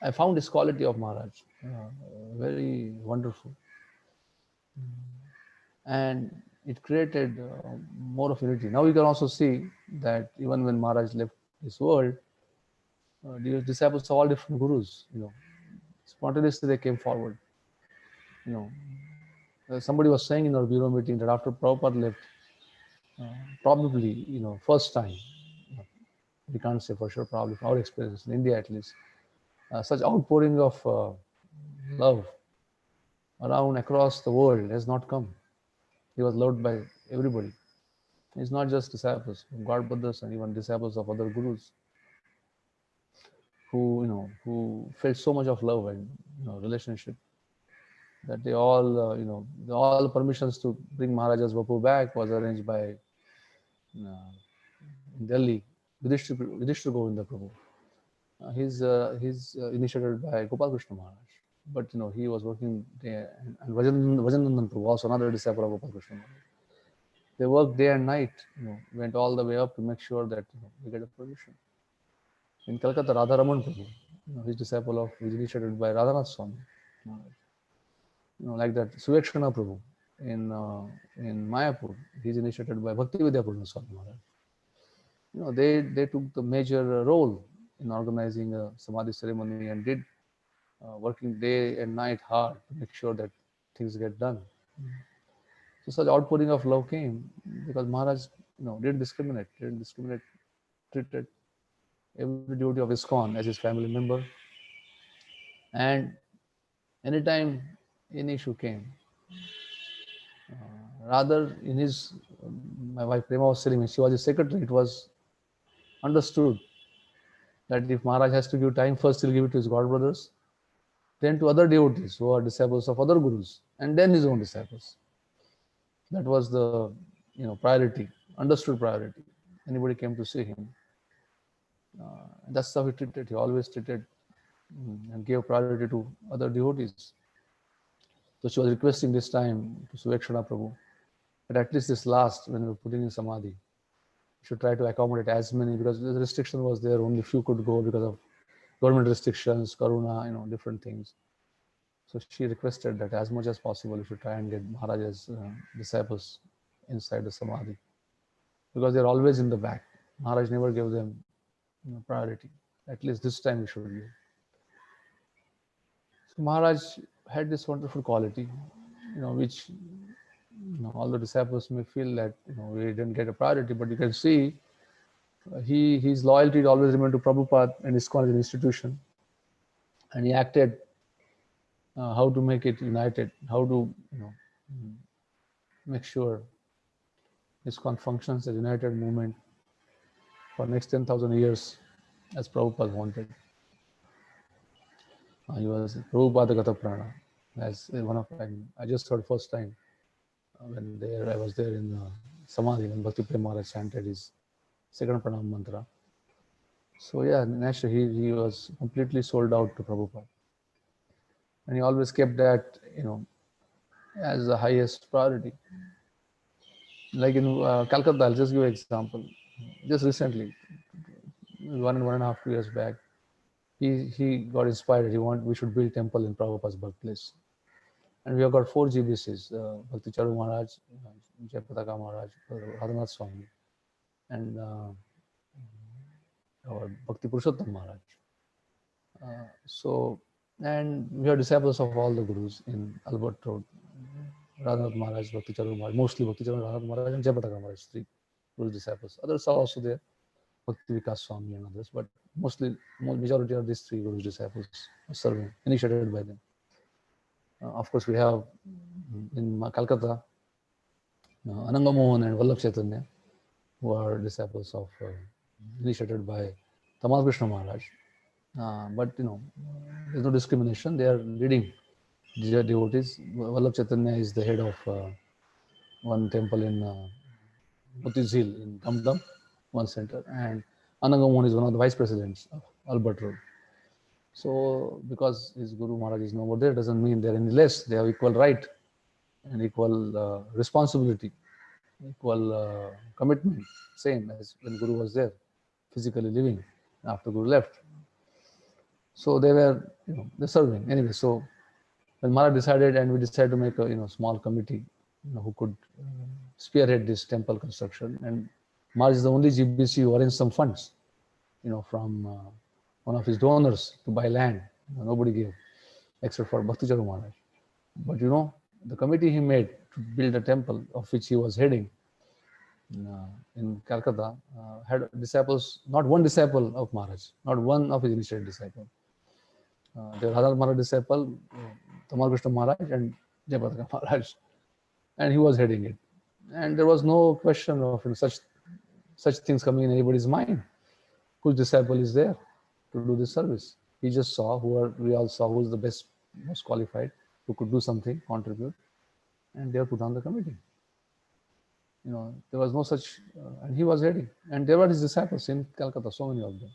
[SPEAKER 3] I found this quality of Maharaj very wonderful. And it created more of unity. Now you can also see that even when Maharaj left this world, the disciples of all different gurus, spontaneously they came forward. Somebody was saying in our bureau meeting that after Prabhupada left, probably, first time, we can't say for sure, probably from our experience in India at least, such outpouring of love around across the world has not come. He was loved by everybody. It's not just disciples, God brothers, and even disciples of other gurus who felt so much of love and relationship that they all all the permissions to bring Maharaja's Vapu back was arranged by in Delhi, Yudhishthira Govinda Prabhu. He's initiated by Gopal Krishna Maharaj, but he was working there, and Vajanandan Prabhu, also another disciple of Gopal Krishna Maharaj. They worked day and night, went all the way up to make sure that we get a permission. In Calcutta, Radharaman Prabhu, his disciple of, was initiated by Radhanath Swami Maharaj. Like that, Suvekshana Prabhu in Mayapur, he's initiated by Bhakti Vidyapurna Swami Maharaj. They took the major role in organizing a Samadhi ceremony and did working day and night hard to make sure that things get done. So such outpouring of love came because Maharaj, didn't discriminate, treated every devotee of ISKCON as his family member. And anytime any issue came, rather in his, my wife Prema was telling me, she was his secretary, it was understood that if Maharaj has to give time, first he'll give it to his god brothers, then to other devotees who are disciples of other gurus, and then his own disciples. That was the priority, understood priority. Anybody came to see him, that's how he treated. He always treated and gave priority to other devotees. So she was requesting this time to Suvekshana Prabhu that at least this last, when we were putting in Samadhi, should try to accommodate as many, because the restriction was there, only few could go because of government restrictions, Karuna, different things. So she requested that as much as possible, you should try and get Maharaj's disciples inside the Samadhi, because they're always in the back. Maharaj never gave them priority. At least this time we should give. So Maharaj had this wonderful quality, which all the disciples may feel that we didn't get a priority, but you can see his loyalty always remained to Prabhupada and ISKCON as an institution, and he acted how to make it united, how to make sure ISKCON functions as a united movement for next 10,000 years, as Prabhupada wanted. He was Prabhupada Gata Prana, as one of I just heard first time when I was there in Samadhi when Bhakti Prem Maharaj chanted his second pranam mantra. So yeah, naturally he was completely sold out to Prabhupada, and he always kept that as the highest priority. Like in Calcutta, I'll just give an example. Just recently, 1.5 2 years back, he got inspired. We should build temple in Prabhupada's birthplace, and we have got 4 GBCs: Bhakti Charu Maharaj, Jayapataka Maharaj, Radhanath Swami, and our Bhakti Purushottam Maharaj. And we are disciples of all the gurus in Albert Road. Radhanath Maharaj, Bhakti Charu Maharaj, mostly Bhakti Charu Radhanath Maharaj and Jayapataka Maharaj, 3 guru disciples. Others are also there, Bhakti Vikas Swami and others, but mostly majority of these 3 guru disciples are serving, initiated by them. Of course, we have in Calcutta Ananga Mohan and Vallabh Chaitanya, who are disciples of initiated by Tamal Krishna Maharaj. But there's no discrimination. They are leading devotees. Vallabh Chaitanya is the head of one temple in Motizil in Dum, one center, and Ananga Mohan is one of the vice presidents of Albert Road. So because his Guru Maharaj is no more there, doesn't mean they're any less. They have equal right and equal responsibility, equal commitment, same as when Guru was there, physically living after Guru left. So they were, they're serving anyway. So when Maharaj decided, and we decided to make a small committee, who could spearhead this temple construction, and Maharaj is the only GBC who arranged some funds, from one of his donors to buy land. Nobody gave, except for Bhakti Charu Maharaj. But the committee he made to build a temple, of which he was heading in Calcutta, had disciples, not one disciple of Maharaj, not one of his initiated disciples. The Radha Maharaj disciple, Tamal Krishna Maharaj and Jayapataka Maharaj, and he was heading it. And there was no question of such things coming in anybody's mind. Whose disciple is there to do this service? He just saw we all saw who's the best, most qualified, who could do something, contribute, and they were put on the committee. There was no such, and he was heading, and there were his disciples in Calcutta, so many of them.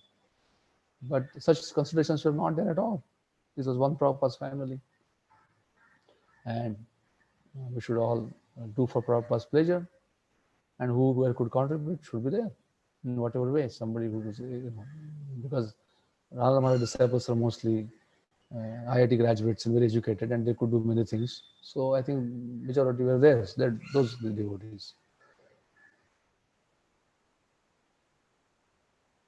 [SPEAKER 3] But such considerations were not there at all. This was one Prabhupada's family. And we should all do for Prabhupada's pleasure. And whoever could contribute should be there in whatever way. Somebody who was, because Radha Maharaj disciples are mostly IIT graduates and very educated, and they could do many things. So I think majority were there. Those the devotees.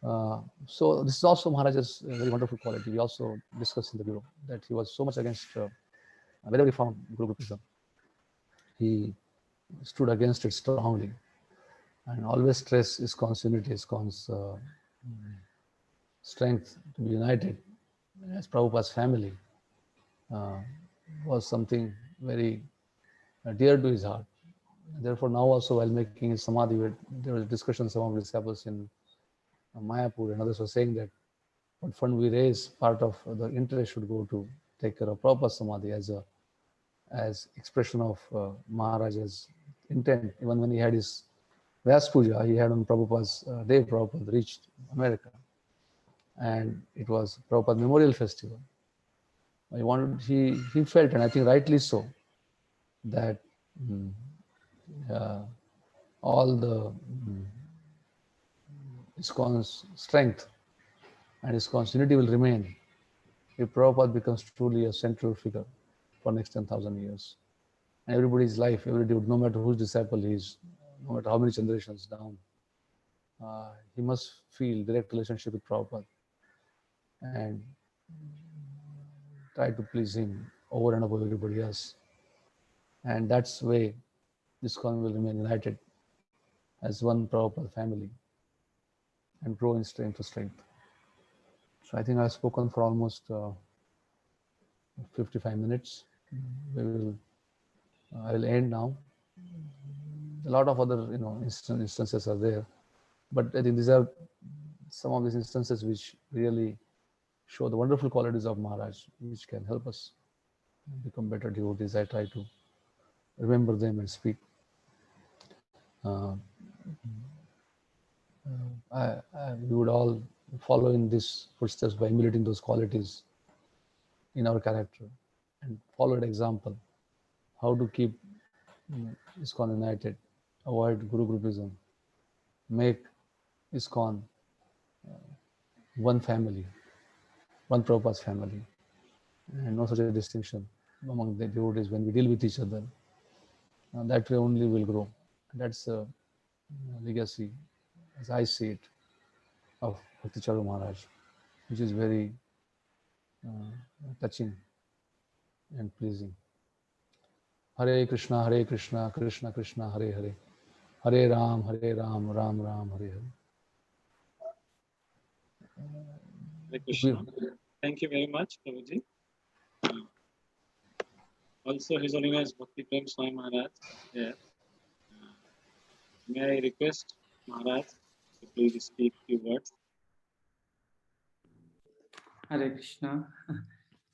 [SPEAKER 3] So this is also Maharaj's very wonderful quality. We also discussed in the bureau that he was so much against wherever he found Guru Groupism, he stood against it strongly, and always stress ISKCON's unity, ISKCON's strength to be united as Prabhupada's family was something very dear to his heart. Therefore, now also while making his samadhi, there was discussions among disciples in Mayapur, and others were saying that what fund we raise, part of the interest should go to take care of Prabhupada's samadhi as expression of Maharaj's intent. Even when he had his Vyas Puja, he had on Prabhupada's day. Prabhupada reached America, and it was Prabhupada Memorial Festival. He felt, and I think rightly so, that all the ISKCON's strength and ISKCON's unity will remain if Prabhupada becomes truly a central figure for next 10,000 years. And everybody's life, every day, no matter whose disciple he is, no matter how many generations down, he must feel direct relationship with Prabhupada and try to please him over and above everybody else. And that's the way ISKCON will remain united as one Prabhupada family and grow in strength to strength. So I think I've spoken for almost 55 minutes. I will end now. A lot of other instances are there, but I think these are some of these instances which really show the wonderful qualities of Maharaj, which can help us become better devotees. I try to remember them and speak. We would all follow in these footsteps by emulating those qualities in our character and follow an example. How to keep ISKCON united, avoid Guru Groupism, make ISKCON one family, one Prabhupada's family, and no such a distinction among the devotees when we deal with each other. That way only will grow. And that's a legacy, as I see it, of Bhakti Charu Maharaj, which is very touching and pleasing. Hare Krishna, Krishna Krishna, Hare Hare, Hare Ram, Ram Ram, Hare Hare.
[SPEAKER 2] Hare Krishna. Thank you very much, Prabhuji. Also, His Holiness Bhakti Charu Swami Maharaj here. May I request Maharaj to please speak a few words?
[SPEAKER 4] Hare Krishna.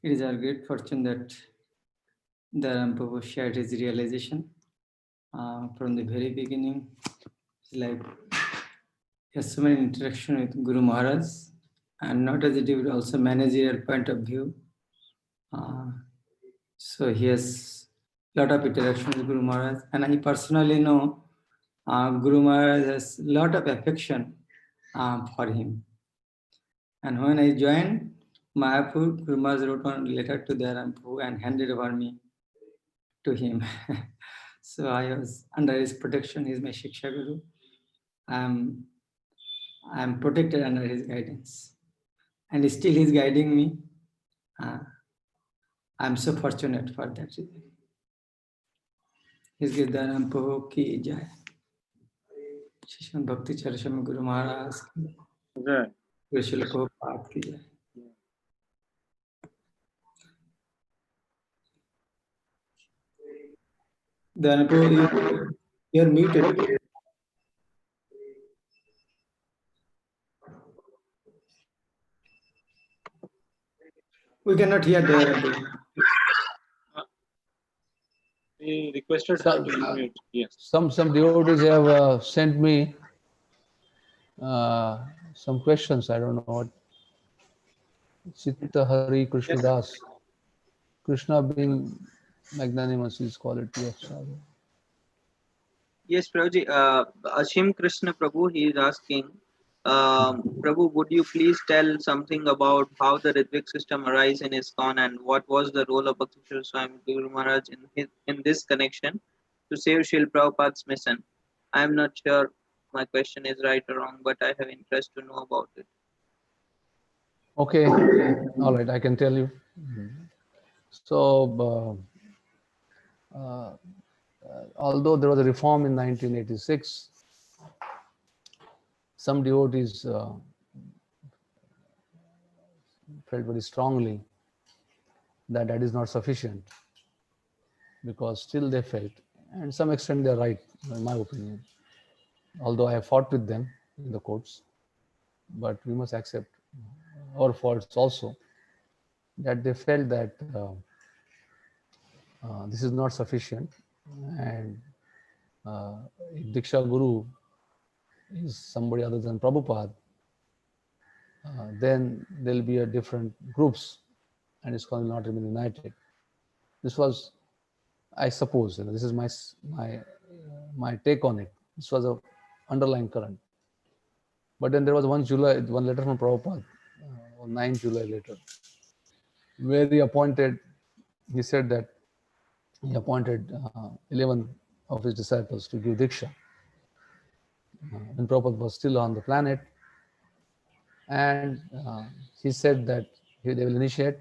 [SPEAKER 4] It is our great fortune that Dayaram Prabhu shared his realization from the very beginning. It's like he has so many interaction with Guru Maharaj, and not as a devotee, also managerial point of view. So he has a lot of interaction with Guru Maharaj, and I personally know Guru Maharaj has a lot of affection for him. And when I joined Mayapur, Guru Maharaj wrote one letter to Dayaram Prabhu and handed over me to him. So I was under his protection. He's my Shiksha Guru. I'm protected under his guidance. And still he's guiding me. I'm so fortunate for that. His Dayaram Prabhu ki jai. Shishman Bhakti Charu Swami Guru Maharaj ki jai. Guru Srila Prabhupada ki jai. Dayaram Prabhu, you're muted. We cannot hear Dayaram Prabhu.
[SPEAKER 2] We requested her to unmute. Yes.
[SPEAKER 3] Some devotees have sent me some questions. I don't know what. Chitta Hari Krishna Das. Krishna being magnanimous is quality of sadhu.
[SPEAKER 5] Yes, Prabhuji. Ashim Krishna Prabhu, he is asking, Prabhu, would you please tell something about how the Ritvik system arise in ISKCON and what was the role of Bhakti Charu Swami Guru Maharaj in this connection to save Srila Prabhupada's mission? I am not sure my question is right or wrong, but I have interest to know about it.
[SPEAKER 3] Okay, all right, I can tell you. So, although there was a reform in 1986, some devotees felt very strongly that that is not sufficient, because still they felt, and to some extent they're right, in my opinion. Although I have fought with them in the courts, but we must accept our faults also, that they felt that this is not sufficient, and if Diksha Guru is somebody other than Prabhupada, then there'll be a different groups, and it's going to not remain united. This was, I suppose, this is my take on it. This was a underlying current. But then there was one letter from Prabhupada, 9 July later, where he said that he appointed 11 of his disciples to give Diksha when Prabhupada was still on the planet. And he said that they will initiate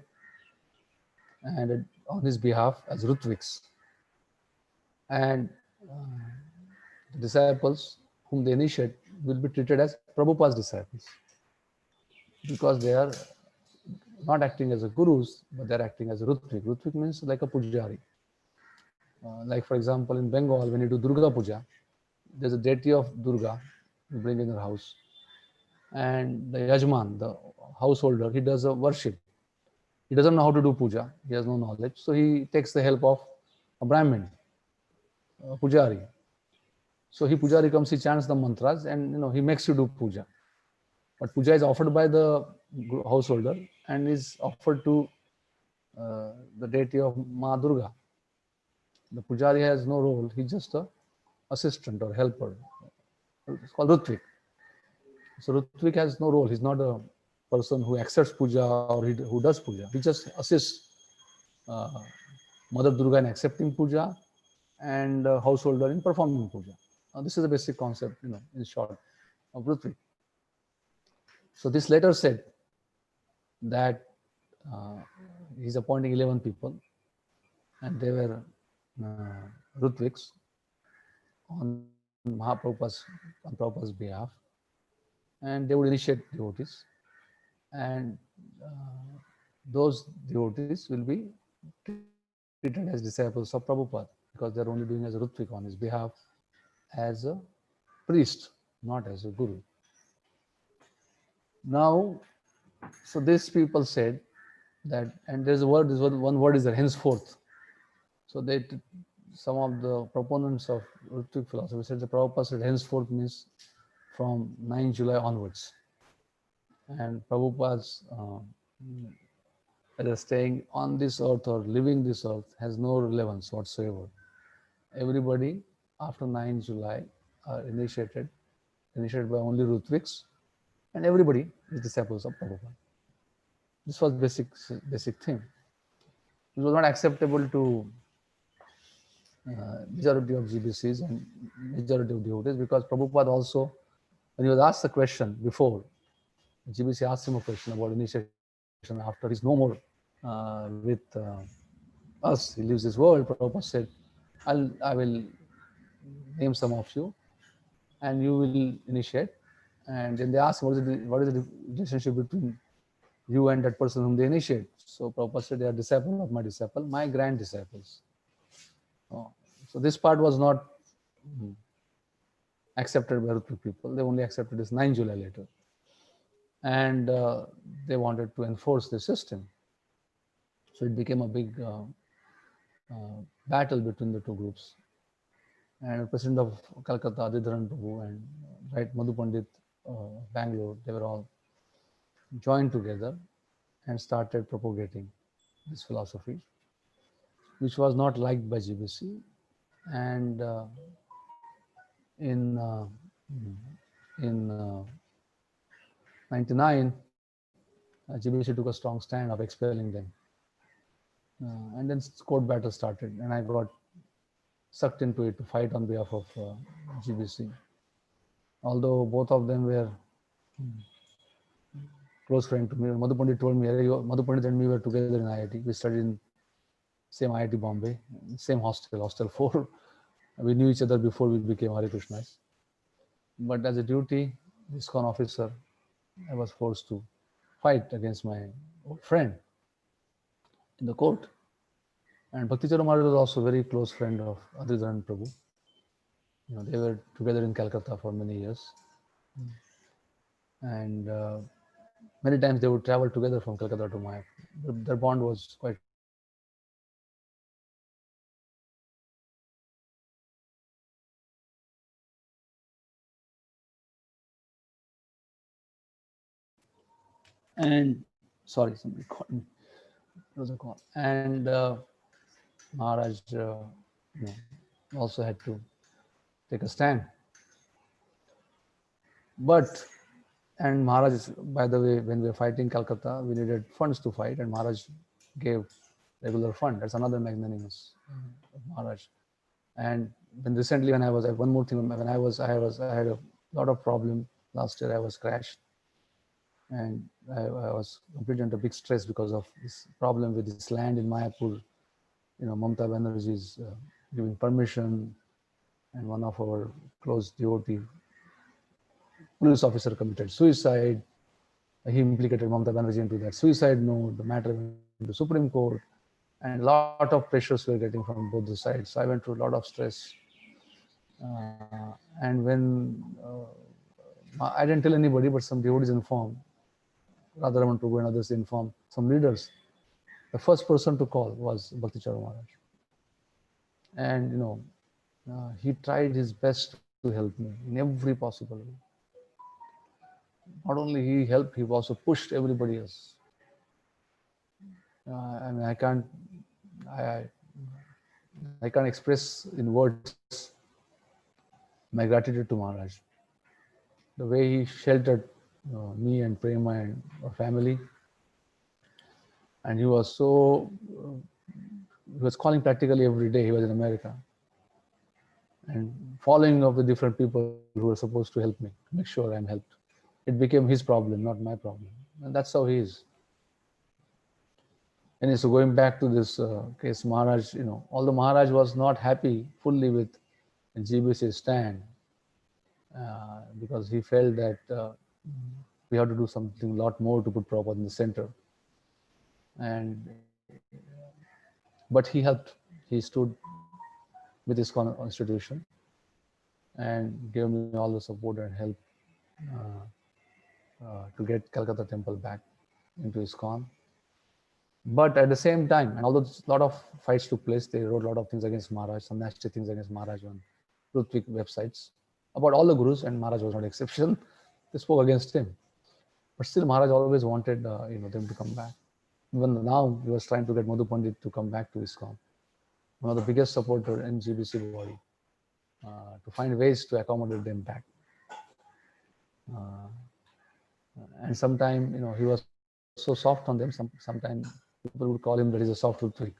[SPEAKER 3] and on his behalf as Rutviks. And the disciples whom they initiate will be treated as Prabhupada's disciples, because they are not acting as a gurus, but they're acting as a Rutvik. Rutvik means like a pujari. Like for example, in Bengal, when you do Durga Puja, there's a deity of Durga you bring in your house, and the Yajman, the householder, he does a worship. He doesn't know how to do puja. He has no knowledge, so he takes the help of a Brahmin, a pujari. So pujari comes, he chants the mantras, and he makes you do puja. But puja is offered by the householder and is offered to the deity of Ma Durga. The pujari has no role; he's just a assistant or helper. It's called Rutvik. So Rutvik has no role. He's not a person who accepts puja or who does puja. He just assists Mother Durga in accepting puja and householder in performing puja. This is the basic concept, in short, of Rutvik. So this letter said that he's appointing 11 people, and they were Rutviks on Prabhupada's behalf, and they would initiate devotees, and those devotees will be treated as disciples of Prabhupada, because they're only doing as a Rutvik on his behalf, as a priest, not as a guru. Now, so these people said that, and there's one word is there, henceforth. So some of the proponents of Ritvik philosophy said the Prabhupada said henceforth means from 9 July onwards. And Prabhupada's whether staying on this earth or living this earth has no relevance whatsoever. Everybody after 9 July are initiated by only Rutviks, and everybody is disciples of Prabhupada. This was basic thing. It was not acceptable to majority of GBCs and majority of devotees, because Prabhupada also, when he was asked the question before, GBC asked him a question about initiation after he's no more with us, he leaves this world. Prabhupada said, I will name some of you and you will initiate. And then they asked, what is the relationship between you and that person whom they initiate? So Prabhupada said, they are disciple of my disciple, my grand disciples. So this part was not accepted by Rutvik people. They only accepted this 9 July later. And they wanted to enforce the system. So it became a big battle between the two groups. And the president of Calcutta, Adidharan Prabhu, and Madhu Pandit, Bangalore, they were all joined together. and started propagating this philosophy, which was not liked by GBC. And in 99, GBC took a strong stand of expelling them. And then court battle started, and I got sucked into it to fight on behalf of GBC. Although both of them were close friend to me. Madhu Pandit told me, Madhu Pandit and me were together in IIT. We studied in same IIT Bombay, same hostel 4. We knew each other before we became Hare Krishnas. But as a duty ISKCON officer, I was forced to fight against my old friend in the court. And Bhakti Charu Maharaj was also a very close friend of Adridharan Prabhu. They were together in Calcutta for many years. And many times they would travel together from Calcutta to Mayapur. Their bond was quite close. And sorry, somebody called me. It was a call. And Maharaj also had to take a stand. But, and Maharaj, by the way, when we were fighting Calcutta, we needed funds to fight, and Maharaj gave regular fund. That's another magnanimous of Maharaj. And when recently, when I was, one more thing, when I had a lot of problem. Last year I was crashed, and I was completely under big stress because of this problem with this land in Mayapur. Mamata Banerjee is giving permission, and one of our close devotee, police officer, committed suicide. He implicated Mamata Banerjee into that suicide note. The matter went to Supreme Court, and a lot of pressures were getting from both the sides. So I went through a lot of stress. And when I didn't tell anybody, but some devotees informed, Radharaman Prabhu and others informed some leaders. The first person to call was Bhakti Charu Maharaj. And he tried his best to help me in every possible way. Not only he helped, he also pushed everybody else. I mean, I can't express in words my gratitude to Maharaj. The way he sheltered me and Prema and our family, and he was he was calling practically every day. He was in America and following up with different people who were supposed to help me, to make sure I'm helped. It became his problem, not my problem, and that's how he is. And so going back to this case, Maharaj, although Maharaj was not happy fully with GBC's stand, because he felt that we have to do something a lot more to put Prabhupada in the center. But he helped. He stood with his institution and gave me all the support and help to get Calcutta temple back into ISKCON. But at the same time, and although a lot of fights took place, they wrote a lot of things against Maharaj, some nasty things against Maharaj on Rutvik websites about all the gurus, and Maharaj was not an exception. They spoke against him. But still, Maharaj always wanted them to come back. Even now, he was trying to get Madhu Pandit to come back to ISKCON, one of the biggest supporters in GBC body, to find ways to accommodate them back. And sometimes, he was so soft on them. Sometimes people would call him that he's a soft Rutvik,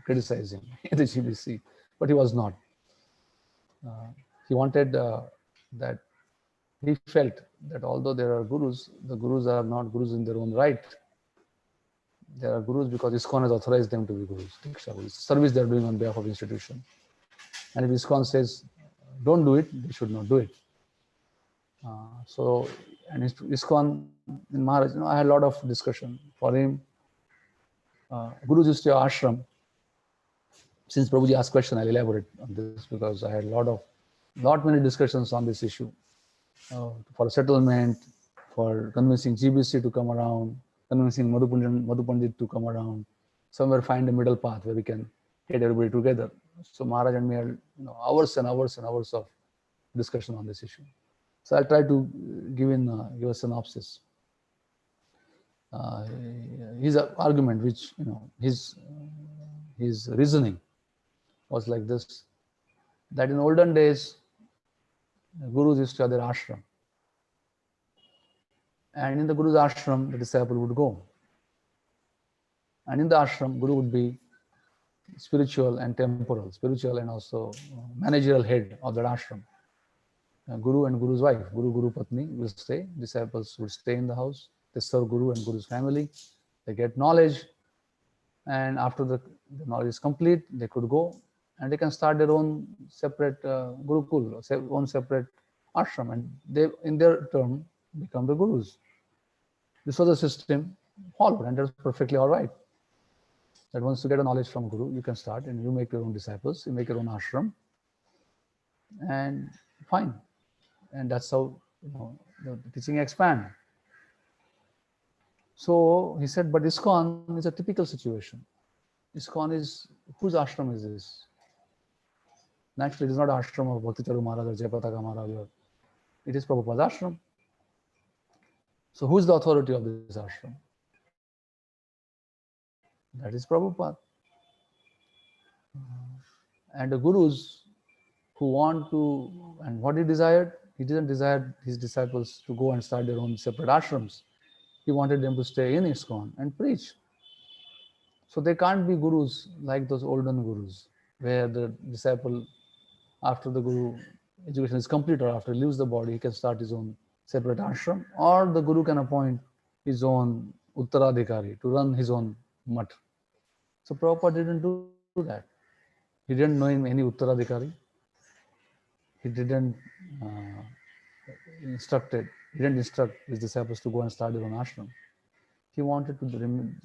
[SPEAKER 3] criticize him in the GBC, but he was not. He wanted that. He felt that although there are gurus, the gurus are not gurus in their own right. There are gurus because ISKCON has authorized them to be gurus. It's service they're doing on behalf of institution. And if ISKCON says, don't do it, they should not do it. And ISKCON in Maharaj, I had a lot of discussion. For him, Gurus used to ashram. Since Prabhuji asked question, I'll elaborate on this because I had lot many discussions on this issue. For settlement, for convincing GBC to come around, convincing Madhu Pandit to come around, somewhere find a middle path where we can get everybody together. So Maharaj and me had hours and hours and hours of discussion on this issue. So I'll try to give a synopsis. his argument, which, his reasoning was like this, that in olden days, gurus used to have their ashram. And in the guru's ashram, the disciple would go. And in the ashram, guru would be spiritual and temporal, spiritual and also managerial head of that ashram. Guru and guru's wife, Guru Patni will stay, disciples would stay in the house, they serve Guru and Guru's family, they get knowledge, and after the knowledge is complete, they could go and they can start their own separate Gurukul, own separate ashram, and they, in their turn, become the Gurus. This was a system followed, and that was perfectly all right. That once you get a knowledge from Guru, you can start and you make your own disciples, you make your own ashram, and fine. And that's how the teaching expand. So he said, but ISKCON is a typical situation. ISKCON is, whose ashram is this? Naturally, it is not ashram of Bhakti Charu Maharaj or Jayapataka Maharaj. It is Prabhupada's ashram. So who is the authority of this ashram? That is Prabhupada. And the gurus who want to, and what he desired, he didn't desire his disciples to go and start their own separate ashrams. He wanted them to stay in ISKCON and preach. So they can't be gurus like those olden gurus, where the disciple, after the guru education is complete or after he leaves the body, he can start his own separate ashram, or the guru can appoint his own uttaradhikari to run his own mutt. So Prabhupada didn't do that. He didn't know any uttaradhikari. He didn't instruct his disciples to go and start their own ashram. He wanted to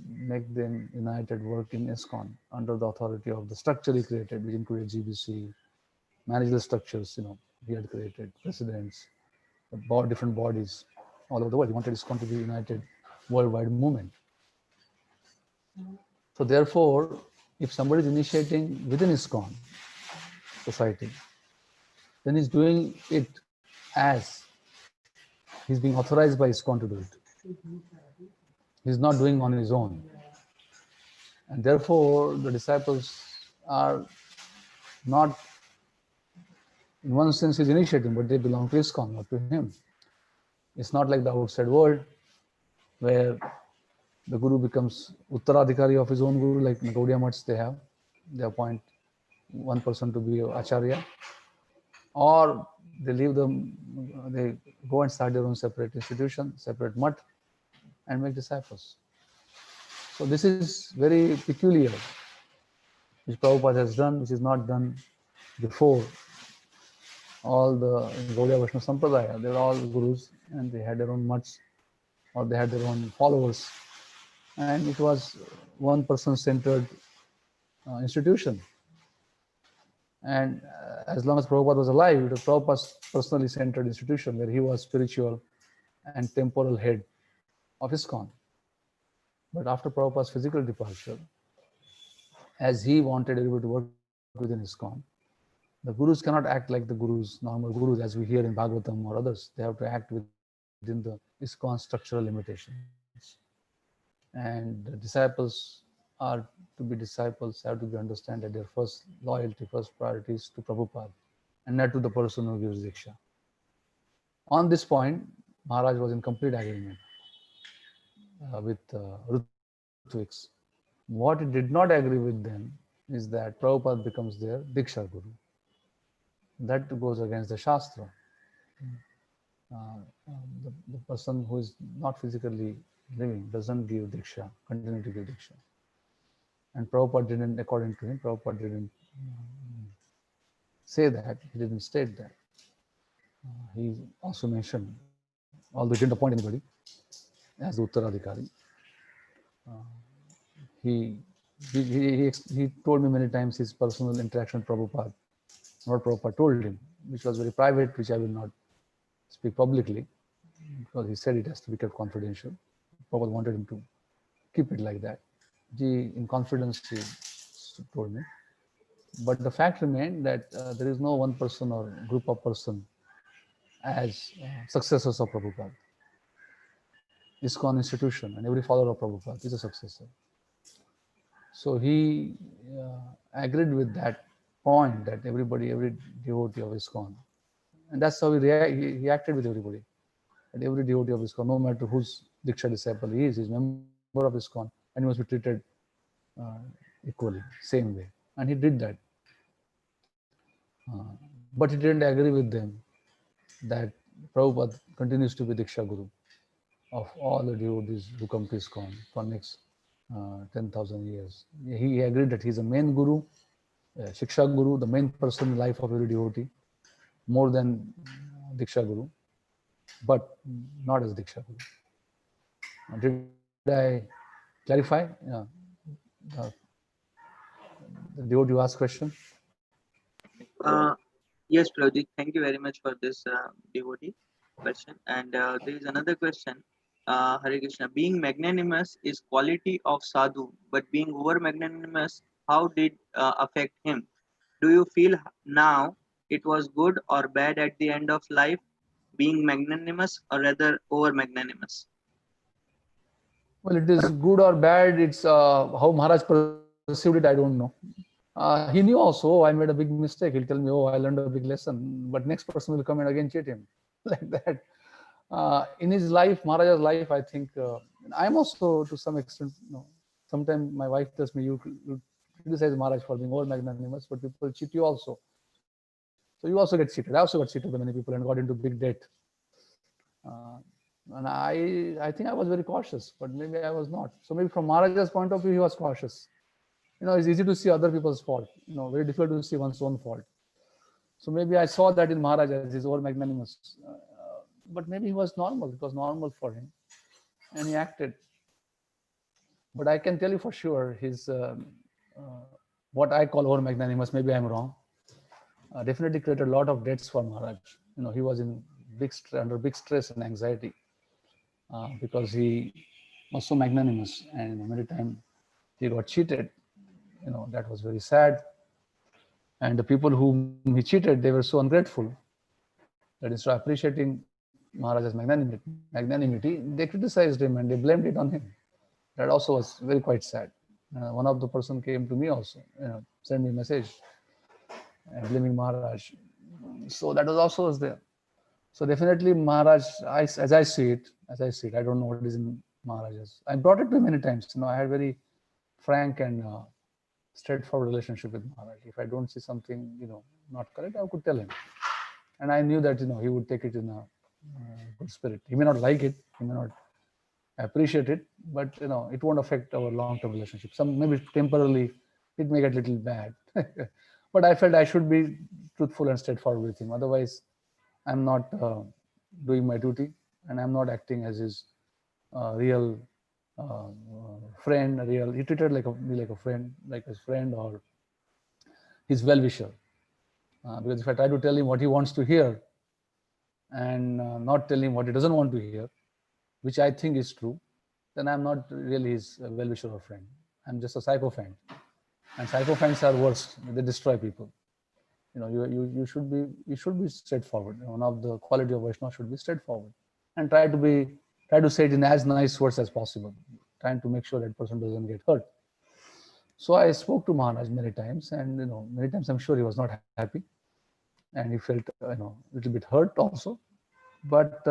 [SPEAKER 3] make them united work in ISKCON under the authority of the structure he created, which included GBC, managerial structures, he had created, presidents, different bodies all over the world. He wanted ISKCON to be a united worldwide movement. So therefore, if somebody is initiating within ISKCON society, then he's doing it as he's being authorized by ISKCON to do it. He's not doing on his own. And therefore, the disciples are not, in one sense, he's initiating, but they belong to ISKCON, not to him. It's not like the outside world, where the guru becomes uttaradhikari of his own guru, like in Gaudiya Mats they appoint one person to be acharya, or they go and start their own separate institution, separate mutt, and make disciples. So this is very peculiar, which Prabhupada has done, which is not done before. All the Gaudiya Vaishnava Sampradaya, they were all gurus, and they had their own mutts, or they had their own followers, and it was one person-centered institution. And as long as Prabhupada was alive, it was Prabhupada's personally centered institution, where he was spiritual and temporal head of ISKCON. But after Prabhupada's physical departure, as he wanted everybody to work within ISKCON, the gurus cannot act like the gurus, normal gurus, as we hear in Bhagavatam or others. They have to act within the ISKCON structural limitations. And the disciples are to be disciples, have to be understand that their first loyalty, first priority is to Prabhupada, and not to the person who gives Diksha. On this point, Maharaj was in complete agreement with Ritviks. What he did not agree with them is that Prabhupada becomes their Diksha Guru. That goes against the Shastra. The person who is not physically living doesn't give Diksha, continue to give Diksha. And Prabhupada didn't, according to him, Prabhupada didn't say that, he didn't state that. He also mentioned, although he didn't appoint anybody as the Uttaradhikari, he told me many times his personal interaction with Prabhupada, what Prabhupada told him, which was very private, which I will not speak publicly, because he said it has to be kept confidential. Prabhupada wanted him to keep it like that. He, in confidence, he told me. But the fact remained that there is no one person or group of person as successors of Prabhupada. ISKCON institution, and every follower of Prabhupada is a successor. So he agreed with that point that everybody, every devotee of ISKCON, and that's how he acted with everybody. That every devotee of ISKCON, no matter whose Diksha disciple he is member of ISKCON, and he must be treated equally, same way. And he did that. But he didn't agree with them that Prabhupada continues to be Diksha Guru of all the devotees who come to ISKCON for next 10,000 years. He agreed that he's a main Guru, Shiksha Guru, the main person in the life of every devotee, more than Diksha Guru, but not as Diksha Guru. Did I clarify? The devotee you asked question?
[SPEAKER 5] Yes, Prabhuji, thank you very much for this devotee question. And there is another question. Hare Krishna, being magnanimous is quality of sadhu, but being over magnanimous, how did affect him? Do you feel now it was good or bad at the end of life, being magnanimous or rather over magnanimous?
[SPEAKER 3] Well, it is good or bad. It's how Maharaj perceived it, I don't know. He knew also, oh, I made a big mistake. He'll tell me, oh, I learned a big lesson. But next person will come and again cheat him. Like that. In his life, Maharaj's life, I think, I'm also to some extent, sometimes my wife tells me, you criticize Maharaj for being over magnanimous, but people cheat you also. So you also get cheated. I also got cheated by many people and got into big debt. And I think I was very cautious, but maybe I was not. So maybe from Maharaj's point of view, he was cautious. It's easy to see other people's fault. Very difficult to see one's own fault. So maybe I saw that in Maharaj as his over magnanimous. But maybe he was normal. It was normal for him. And he acted. But I can tell you for sure, his what I call over magnanimous, maybe I'm wrong, definitely created a lot of debts for Maharaj. He was in under big stress and anxiety because he was so magnanimous, and many times he got cheated. That was very sad. And the people whom he cheated, they were so ungrateful that instead of appreciating Maharaj's magnanimity, they criticized him and they blamed it on him. That also was very quite sad. One of the person came to me also, sent me a message blaming Maharaj. So that was there. So definitely Maharaj, as I see it, I don't know what is in Maharaj's. I brought it to him many times. I had very frank and straightforward relationship with Maharaj. If I don't see something, not correct, I could tell him. And I knew that, he would take it in a good spirit. He may not like it, he may not appreciate it, but, it won't affect our long-term relationship. Maybe temporarily, it may get a little bad. But I felt I should be truthful and straightforward with him. Otherwise, I'm not doing my duty, and I'm not acting as his real friend. He treated me like a friend, like his friend or his well-wisher. Because if I try to tell him what he wants to hear and not tell him what he doesn't want to hear, which I think is true, then I'm not really his well-wisher or friend. I'm just a sycophant. And sycophants are worst. They destroy people. You should be straightforward. One of the quality of Vaishnava should be straightforward and try to say it in as nice words as possible, trying to make sure that person doesn't get hurt. So I spoke to Maharaj many times, and many times I'm sure he was not happy, and he felt a little bit hurt also. But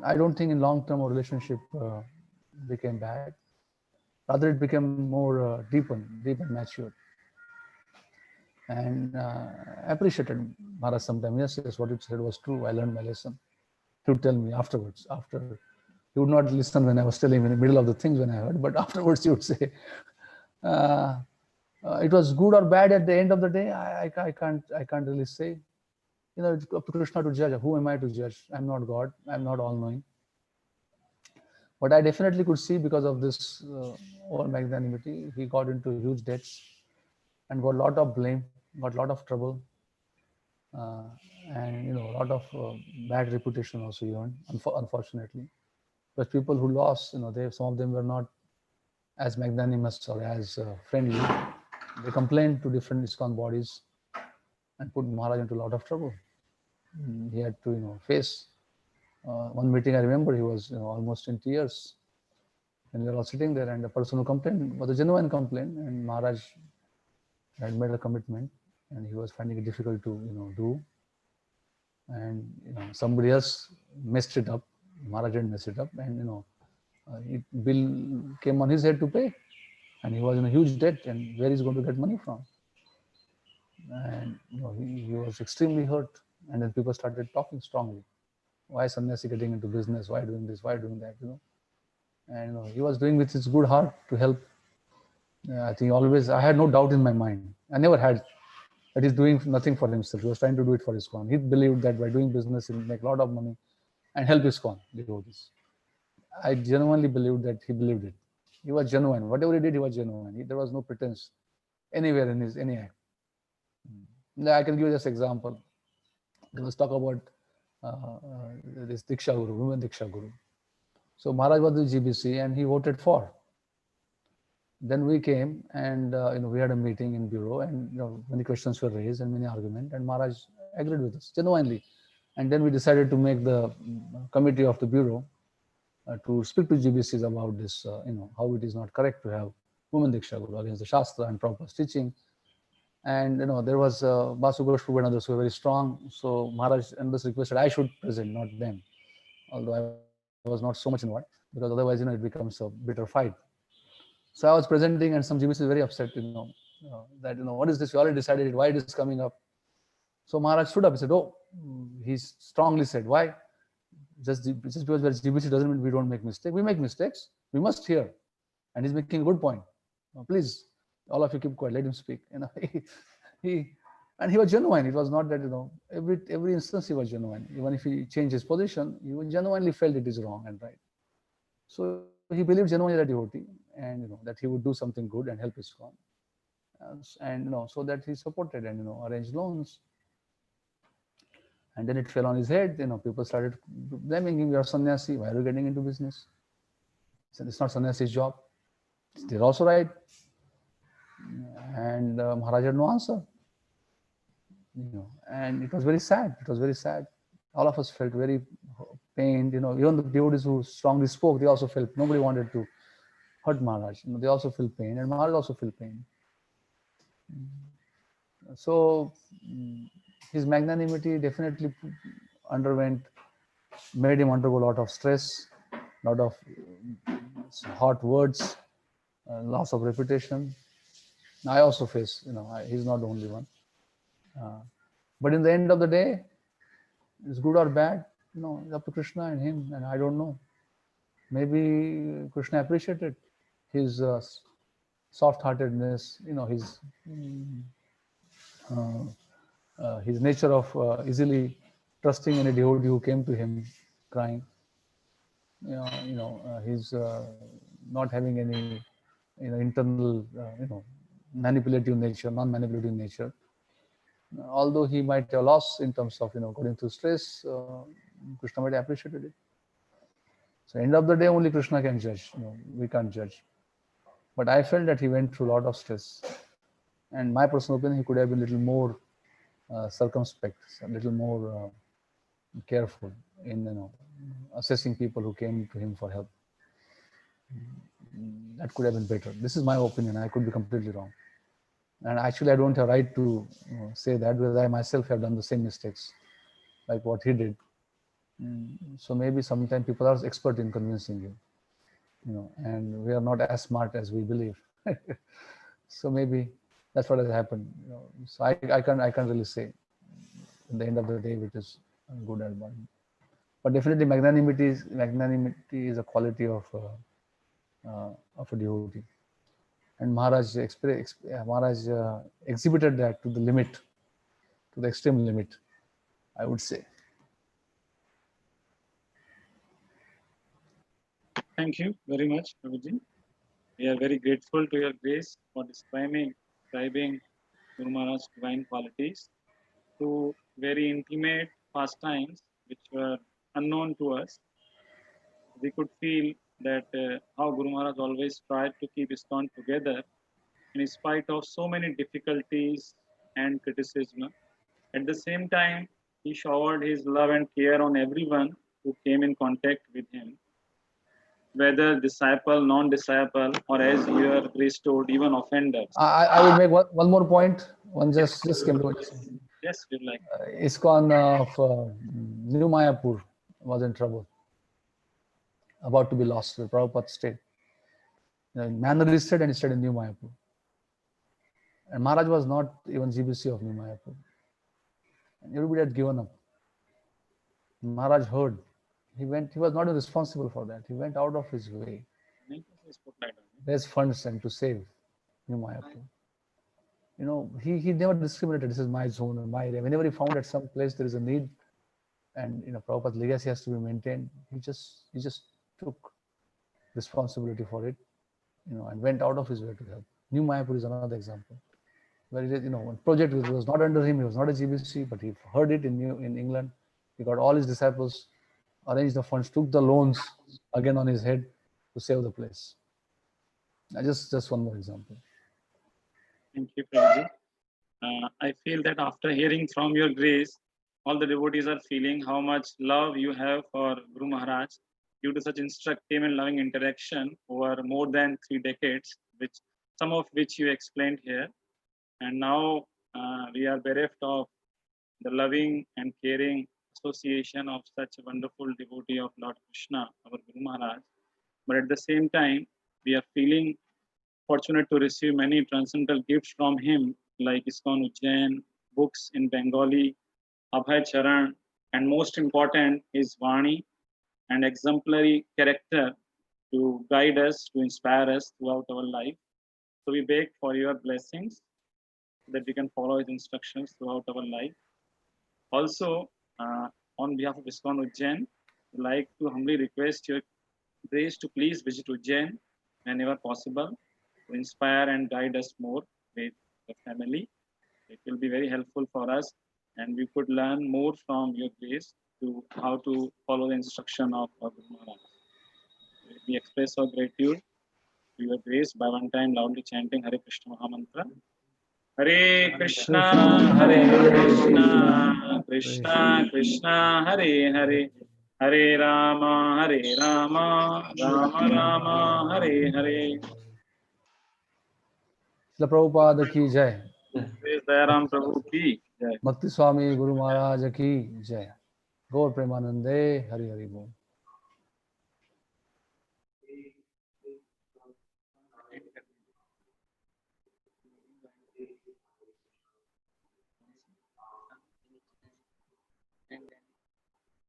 [SPEAKER 3] I don't think in long term our relationship became bad. Rather, it became more deep and mature. And I appreciated Maharaj sometimes. Yes, what you said was true. I learned my lesson. He would tell me afterwards. He would not listen when I was telling him in the middle of the things when I heard, but afterwards he would say, it was good or bad at the end of the day. I can't really say. It's up to Krishna to judge. Who am I to judge? I'm not God. I'm not all-knowing. But I definitely could see because of this over magnanimity, he got into huge debts and got a lot of blame, got a lot of trouble, and a lot of bad reputation also he earned, unfortunately. But people who lost, some of them were not as magnanimous or as friendly. They complained to different ISKCON bodies and put Maharaj into a lot of trouble. He had to, face one meeting I remember he was almost in tears, and we were all sitting there, and the person who complained was a genuine complaint, and Maharaj had made a commitment, and he was finding it difficult to do, and somebody else messed it up. Maharaj didn't mess it up, and bill came on his head to pay, and he was in a huge debt, and where he's going to get money from? And he was extremely hurt, and then people started talking strongly. Why sannyasi getting into business? Why doing this? Why doing that? And he was doing with his good heart to help. I think always I had no doubt in my mind. I never had that he's doing nothing for himself. He was trying to do it for his ISKCON. He believed that by doing business he'll make a lot of money and help ISKCON devotees. I genuinely believed that he believed it. He was genuine. Whatever he did, he was genuine. There was no pretense anywhere in his any act. I can give you just example. Let's talk about this Diksha Guru, women Diksha Guru. So Maharaj was the GBC and he voted for. Then we came and we had a meeting in bureau, and many questions were raised and many arguments, and Maharaj agreed with us genuinely. And then we decided to make the committee of the bureau to speak to GBCs about this, how it is not correct to have women Diksha Guru against the Shastra and Prabhupada's teaching. And there was Basu Ghosh Prabhu and others who were very strong. So Maharaj and this requested I should present, not them. Although I was not so much involved, because otherwise it becomes a bitter fight. So I was presenting, and some GBC is very upset, that what is this? You already decided it. Why it is coming up? So Maharaj stood up. He said, "Oh," he strongly said, "Why? Just because we're GBC doesn't mean we don't make mistakes. We make mistakes. We must hear." And he's making a good point. Please, all of you keep quiet. Let him speak. He was genuine. It was not that every instance he was genuine. Even if he changed his position, he genuinely felt it is wrong and right. So he believed genuinely that devotee, and that he would do something good and help ISKCON, and so that he supported and arranged loans. And then it fell on his head. People started blaming him. You are sannyasi. Why are you getting into business? So it's not sannyasi's job. They're also right. And Maharaj had no answer. And it was very sad. It was very sad. All of us felt very pained. Even the devotees who strongly spoke, they also felt nobody wanted to hurt Maharaj. They also feel pain, and Maharaj also feel pain. So his magnanimity definitely made him undergo a lot of stress, a lot of hot words, loss of reputation. I also face, he's not the only one. But in the end of the day, it's good or bad, it's up to Krishna and him, and I don't know. Maybe Krishna appreciated his soft-heartedness, his nature of easily trusting any devotee who came to him crying. He's not having any internal manipulative nature, non-manipulative nature. Although he might have lost in terms of going through stress, Krishna might have appreciated it. So end of the day, only Krishna can judge. We can't judge. But I felt that he went through a lot of stress, and my personal opinion, he could have been a little more circumspect, a little more careful in assessing people who came to him for help. That could have been better. This is my opinion. I could be completely wrong. And actually, I don't have a right to say that, because I myself have done the same mistakes, like what he did. So maybe sometimes people are expert in convincing you, and we are not as smart as we believe. So maybe that's what has happened. So I can't really say. In the end of the day, which is good and bad. But definitely, magnanimity is a quality of a devotee. And Maharaj exhibited that to the limit, to the extreme limit, I would say.
[SPEAKER 2] Thank you very much, Prabhuji. We are very grateful to your grace for describing Guru Maharaj's divine qualities through very intimate pastimes which were unknown to us. We could feel that how Guru Maharaj always tried to keep ISKCON together in spite of so many difficulties and criticism. At the same time, he showered his love and care on everyone who came in contact with him, whether disciple, non-disciple, or as you are restored, even offenders.
[SPEAKER 3] I would make one more point. One just came to it.
[SPEAKER 2] Yes, we'd like.
[SPEAKER 3] ISKCON of New Mayapur was in trouble, about to be lost. The Prabhupada stayed. Manner is stayed and he stayed in New Mayapur. And Maharaj was not even GBC of New Mayapur. And everybody had given up. Maharaj heard. He was not responsible for that. He went out of his way. Raise funds and to save New Mayapur. He never discriminated. This is my zone and my area. Whenever he found at some place there is a need, and Prabhupada's legacy has to be maintained, he just took responsibility for it, and went out of his way to help. New Mayapur is another example, where one project was not under him. He was not a GBC, but he heard it in England. He got all his disciples, arranged the funds, took the loans again on his head to save the place. Just one more example.
[SPEAKER 2] Thank you, Prabhuji. I feel that after hearing from your grace, all the devotees are feeling how much love you have for Guru Maharaj due to such instructive and loving interaction over more than 3 decades, some of which you explained here. And now we are bereft of the loving and caring association of such a wonderful devotee of Lord Krishna, our Guru Maharaj. But at the same time, we are feeling fortunate to receive many transcendental gifts from him, like ISKCON Ujjain, books in Bengali, Abhay Charan, and most important, his Vani and exemplary character to guide us, to inspire us throughout our life. So we beg for your blessings so that we can follow his instructions throughout our life. Also, on behalf of ISKCON Ujjain, I'd like to humbly request your grace to please visit Ujjain whenever possible, to inspire and guide us more with the family. It will be very helpful for us, and we could learn more from your grace to how to follow the instruction of our Guru Maharaj. We express our gratitude to your grace by one time loudly chanting Hare Krishna Mahamantra. Hare Krishna, Krishna Krishna, Hare Hare, Hare Rama, Rama Rama, Hare Hare.
[SPEAKER 3] Srila Prabhupada ki jai.
[SPEAKER 2] Praise Dayaram Prabhu ki jai.
[SPEAKER 3] Bhakti Swami Guru Maharaj ki jai. Gaur Premanande, Hari Hari Bol.